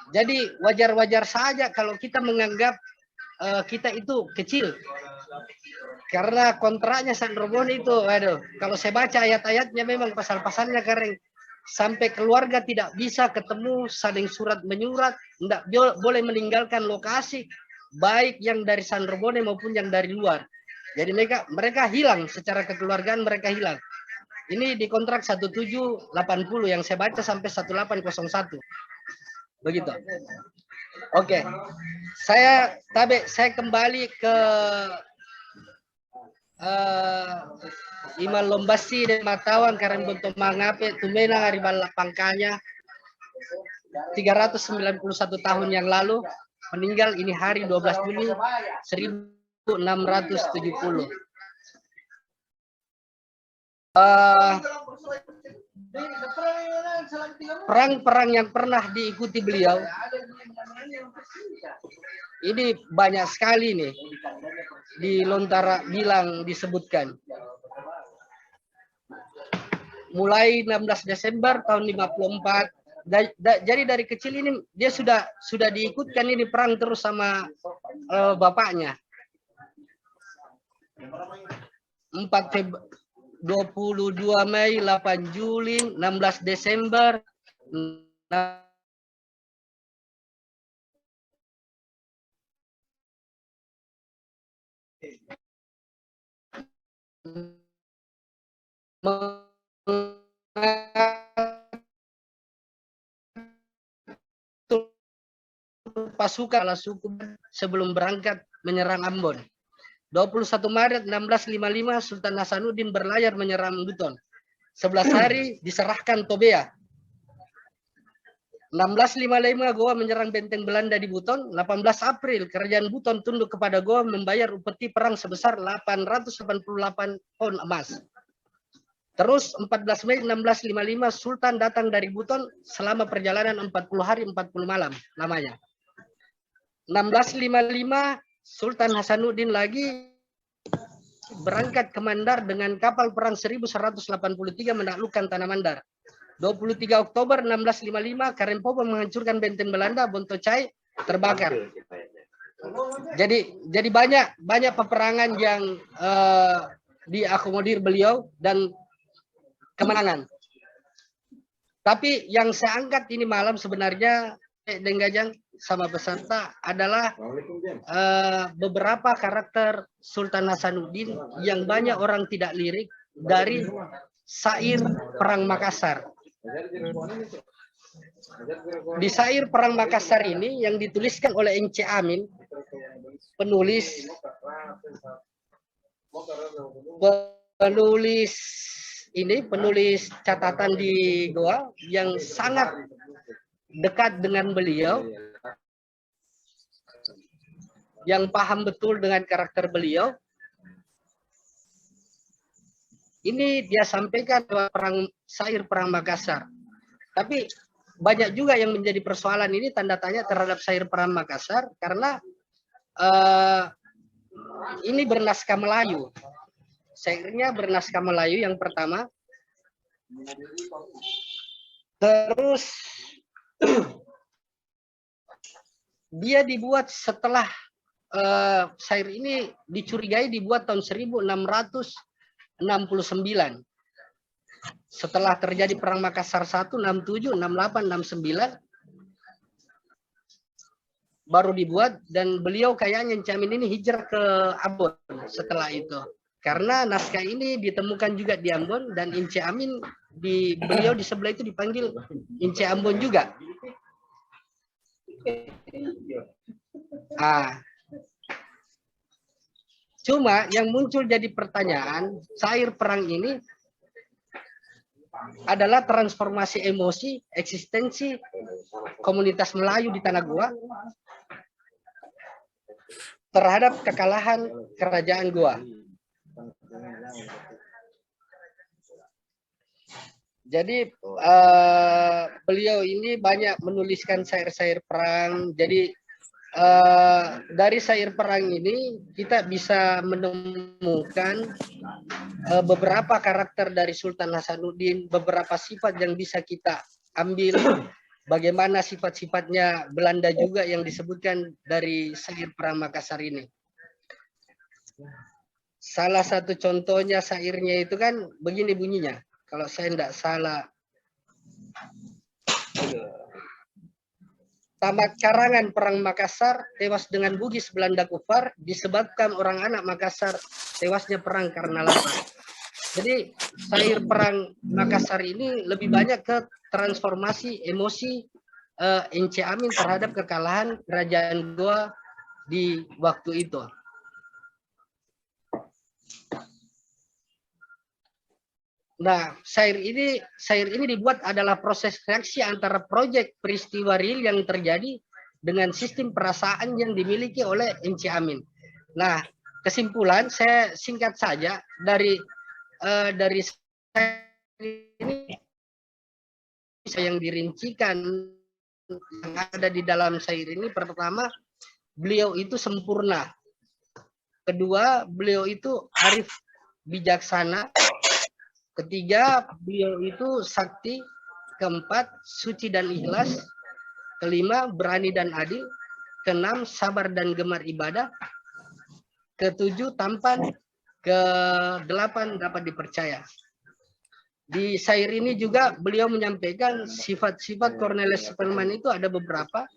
Jadi wajar-wajar saja kalau kita menganggap kita itu kecil. Karena kontraknya Sandrobone itu, waduh, kalau saya baca ayat-ayatnya memang pasal-pasalnya Karen. Sampai keluarga tidak bisa ketemu, saling surat menyurat, tidak boleh meninggalkan lokasi, baik yang dari Sandrobone maupun yang dari luar. Jadi mereka hilang, secara kekeluargaan mereka hilang. Ini di kontrak 1780 yang saya baca sampai 1801. Begitu. Oke. Saya kembali ke Iman Lombasi dan Matawan karena bentuk mangape tumena hari balap pangkanya 391 tahun yang lalu meninggal ini hari 12 Juli 1670. Perang-perang yang pernah diikuti beliau ini banyak sekali nih di Lontara bilang disebutkan. Mulai 16 Desember tahun 54. Jadi dari kecil ini dia sudah diikutkan ini perang terus sama bapaknya. 22 Mei, 8 Juli, 16 Desember, pasukan ala suku sebelum berangkat menyerang Ambon. 21 Maret 1655 Sultan Hasanuddin berlayar menyerang Buton. 11 hari diserahkan Tobea. 1655 Goa menyerang benteng Belanda di Buton. 18 April kerajaan Buton tunduk kepada Goa membayar upeti perang sebesar 888 pound emas. Terus 14 Mei 1655 Sultan datang dari Buton selama perjalanan 40 hari 40 malam namanya. 1655 Sultan Hasanuddin lagi berangkat ke Mandar dengan kapal perang 1183 menaklukkan Tanah Mandar. 23 Oktober 1655 Karempopo menghancurkan benteng Belanda, Bontocai terbakar. Jadi banyak peperangan yang diakomodir beliau dan kemenangan. Tapi yang saya angkat ini malam sebenarnya Deng Gajang sama peserta adalah beberapa karakter Sultan Hasanuddin yang banyak orang tidak lirik dari syair Perang Makassar. Di syair Perang Makassar ini yang dituliskan oleh Ence Amin, penulis penulis catatan di Goa yang sangat dekat dengan beliau, yang paham betul dengan karakter beliau. Ini dia sampaikan syair perang Makassar. Tapi banyak juga yang menjadi persoalan ini, tanda tanya terhadap syair perang Makassar, karena ini bernaskah Melayu. Syairnya bernaskah Melayu yang pertama. Terus dia dibuat setelah syair ini dicurigai dibuat tahun 1669. Setelah terjadi perang Makassar 1, 67, 68, 69 baru dibuat, dan beliau kayaknya Ince-Amin ini hijrah ke Ambon setelah itu. Karena naskah ini ditemukan juga di Ambon, dan Ince-Amin beliau di sebelah itu dipanggil Ince Ambon juga. Cuma yang muncul jadi pertanyaan, syair perang ini adalah transformasi emosi, eksistensi komunitas Melayu di Tanah Goa terhadap kekalahan kerajaan Goa. Jadi beliau ini banyak menuliskan syair-syair perang. Jadi dari syair perang ini kita bisa menemukan beberapa karakter dari Sultan Hasanuddin, beberapa sifat yang bisa kita ambil, bagaimana sifat-sifatnya Belanda juga yang disebutkan dari syair perang Makassar ini. Salah satu contohnya syairnya itu kan begini bunyinya, kalau saya tidak salah. Tamat karangan perang Makassar, tewas dengan Bugis Belanda kufar, disebabkan orang anak Makassar tewasnya perang karena lapar. Jadi syair perang Makassar ini lebih banyak ke transformasi emosi Ince-Amin terhadap kekalahan kerajaan Goa di waktu itu. Nah, syair ini dibuat adalah proses reaksi antara proyek peristiwa real yang terjadi dengan sistem perasaan yang dimiliki oleh Ince-Amin. Nah, kesimpulan saya singkat saja dari ini yang dirincikan yang ada di dalam syair ini. Pertama, beliau itu sempurna. Kedua, beliau itu arif bijaksana. Ketiga, beliau itu sakti. Keempat, suci dan ikhlas. Kelima, berani dan adil. Keenam, sabar dan gemar ibadah. Ketujuh, tampan. Kedelapan, dapat dipercaya. Di syair ini juga beliau menyampaikan sifat-sifat Cornelis Spelman itu ada beberapa.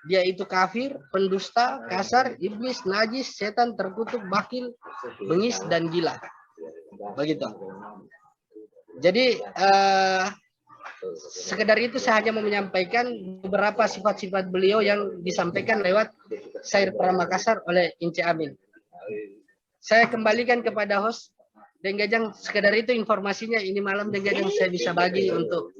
Dia itu kafir, pendusta, kasar, iblis, najis, setan, terkutuk, bakil, bengis, dan gila. Begitu. Jadi sekedar itu saya hanya mau menyampaikan beberapa sifat-sifat beliau yang disampaikan lewat syair perang Makassar oleh Ince-Amin. Saya kembalikan kepada host Deng Gajang, sekedar itu informasinya ini malam Deng Gajang saya bisa bagi untuk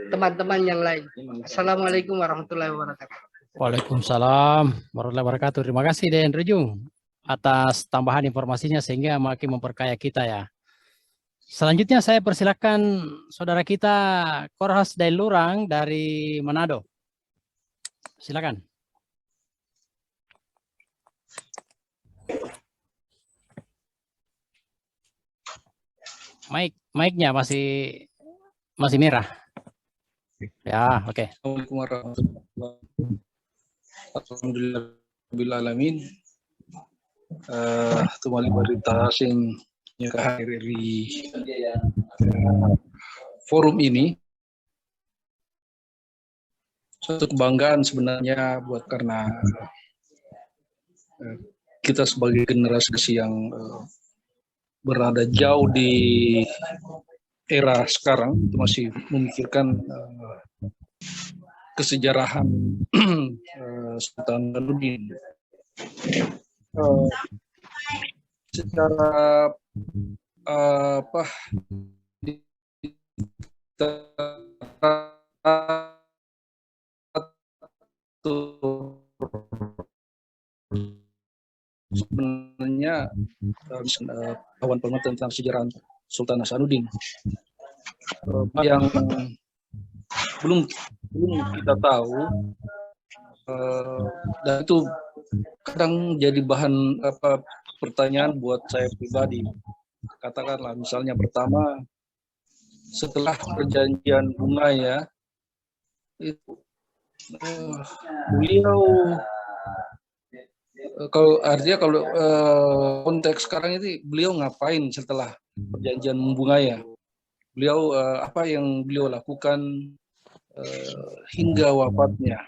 teman-teman yang lain. Assalamualaikum warahmatullahi wabarakatuh. Waalaikumsalam warahmatullahi wabarakatuh. Terima kasih Den Rujung atas tambahan informasinya sehingga makin memperkaya kita ya. Selanjutnya saya persilakan saudara kita Korhas Dailurang dari Manado. Silakan. Mic-nya masih merah. Ya, oke. Assalamualaikum warahmatullahi wabarakatuh. Alhamdulillahirrahmanirrahim. Tumali berita sing hadir di forum ini. Suatu kebanggaan sebenarnya buat karena kita sebagai generasi yang berada jauh di era sekarang itu masih memikirkan kesejarahan Sultan Hasanuddin. Secara apa sebenarnya kawan pengamat tentang sejarah Sultan Hasanuddin yang belum kita tahu, dan itu kadang jadi bahan pertanyaan buat saya pribadi. Katakanlah misalnya pertama, setelah perjanjian Bungaya itu beliau kalau artinya kalau konteks sekarang itu beliau ngapain setelah perjanjian Bungaya? Beliau apa yang beliau lakukan hingga wafatnya?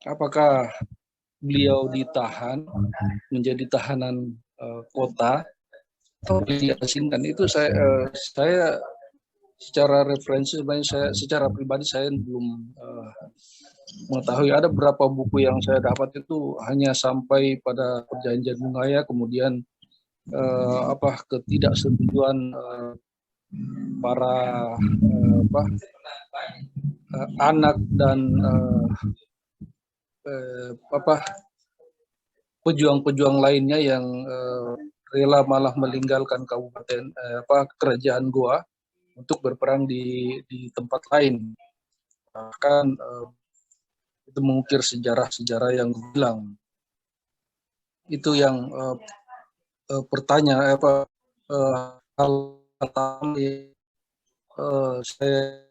Apakah beliau ditahan menjadi tahanan kota atau diasingkan? Itu saya secara referensi sebenarnya secara pribadi saya belum mengetahui. Ada beberapa buku yang saya dapat itu hanya sampai pada perjanjian Bungaya, kemudian ketidaksetujuan para anak dan pejuang-pejuang lainnya yang rela malah meninggalkan kabupaten kerajaan Goa untuk berperang di tempat lain. Bahkan itu mengukir sejarah-sejarah yang hilang. Itu yang hal pertama saya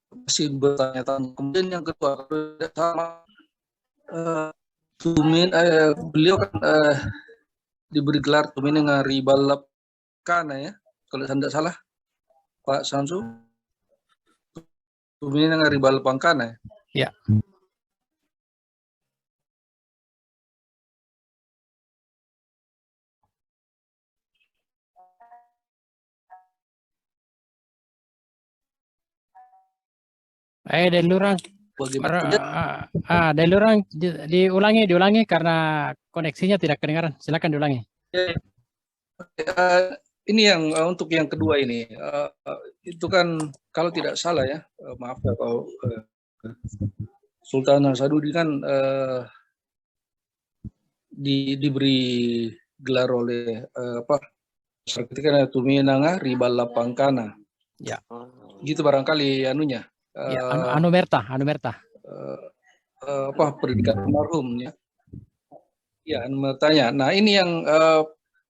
masih bertanya-tanya. Kemudian yang kedua, sama beliau kan diberi gelar Tuminenga Ribalapkana ya, kalau saya tidak salah, Pak Samsu. Tuminenga Ribalapkana ya. Dari lurang, dari lurang diulangi karena koneksinya tidak kedengaran. Silakan diulangi. Ini yang untuk yang kedua ini, itu kan kalau tidak salah ya, maaf ya kalau Sultan Hasanuddin kan diberi gelar oleh ketika Tuminenga Ribalapkana. Ya. Gitu barangkali anunya. Ya, Anumerta. Pendidikan almarhum ya. Ya, Anumertanya. Nah, ini yang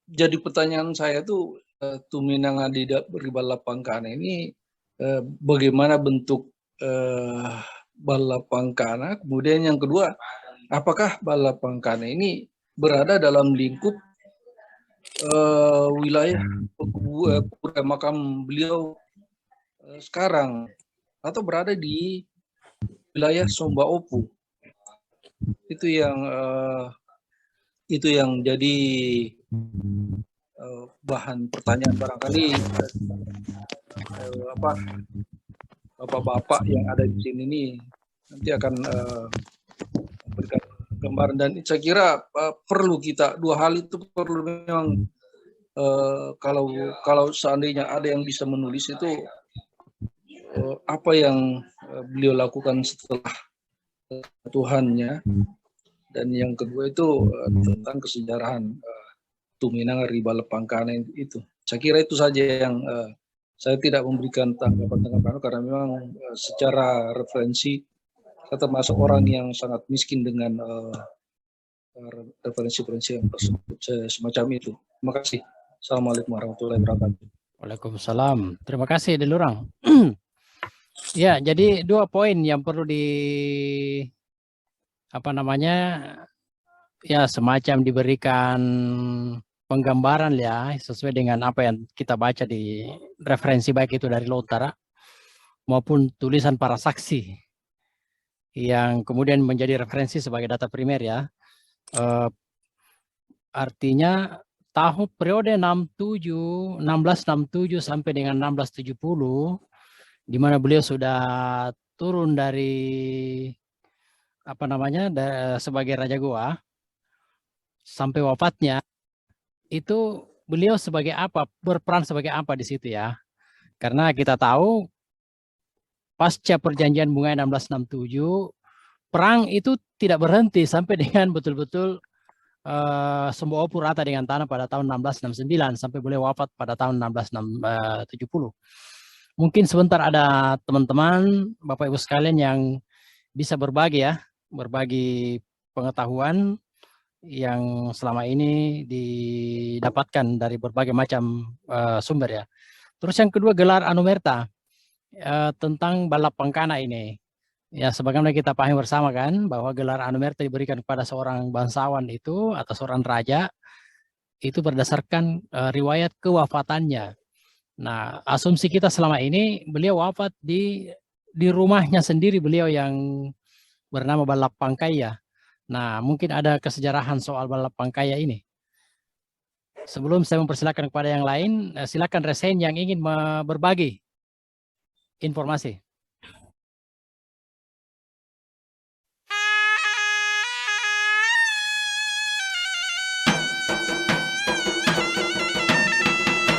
jadi pertanyaan saya tuh, Tuminenga Ribalapkana ini bagaimana bentuk Balapkana? Kemudian yang kedua, apakah Balapkana ini berada dalam lingkup wilayah makam beliau sekarang, atau berada di wilayah Somba Opu? Itu yang jadi bahan pertanyaan barangkali bapak-bapak yang ada di sini nih nanti akan memberikan gambaran, dan saya kira perlu kita dua hal itu perlu memang kalau seandainya ada yang bisa menulis itu apa yang beliau lakukan setelah Tuhannya, dan yang kedua itu tentang kesejarahan Tuminenga Ribalapkana itu. Saya kira itu saja yang saya tidak memberikan tanggapan karena memang secara referensi saya termasuk orang yang sangat miskin dengan referensi-referensi yang tersebut semacam itu. Terima kasih. Assalamualaikum warahmatullahi wabarakatuh. Waalaikumsalam. Terima kasih Delurang. Ya, jadi dua poin yang perlu semacam diberikan penggambaran ya, sesuai dengan apa yang kita baca di referensi baik itu dari Lontara maupun tulisan para saksi yang kemudian menjadi referensi sebagai data primer ya. Artinya tahun periode 1667 sampai dengan 1670, di mana beliau sudah turun dari sebagai Raja Goa sampai wafatnya, itu beliau sebagai apa, berperan sebagai apa di situ ya. Karena kita tahu pasca perjanjian Bungai 1667, perang itu tidak berhenti sampai dengan betul-betul Sembo'opu rata dengan tanah pada tahun 1669 sampai beliau wafat pada tahun 1670. Mungkin sebentar ada teman-teman, Bapak Ibu sekalian yang bisa berbagi ya, berbagi pengetahuan yang selama ini didapatkan dari berbagai macam sumber ya. Terus yang kedua, gelar Anumerta tentang balap pangkana ini. Ya, sebagaimana kita pahami bersama kan, bahwa gelar Anumerta diberikan kepada seorang bangsawan itu atau seorang raja, itu berdasarkan riwayat kewafatannya. Nah, asumsi kita selama ini, beliau wafat di rumahnya sendiri, beliau yang bernama Balap Pangkaya. Nah, mungkin ada kesejarahan soal Balap Pangkaya ini. Sebelum saya mempersilakan kepada yang lain, silakan Resen yang ingin berbagi informasi.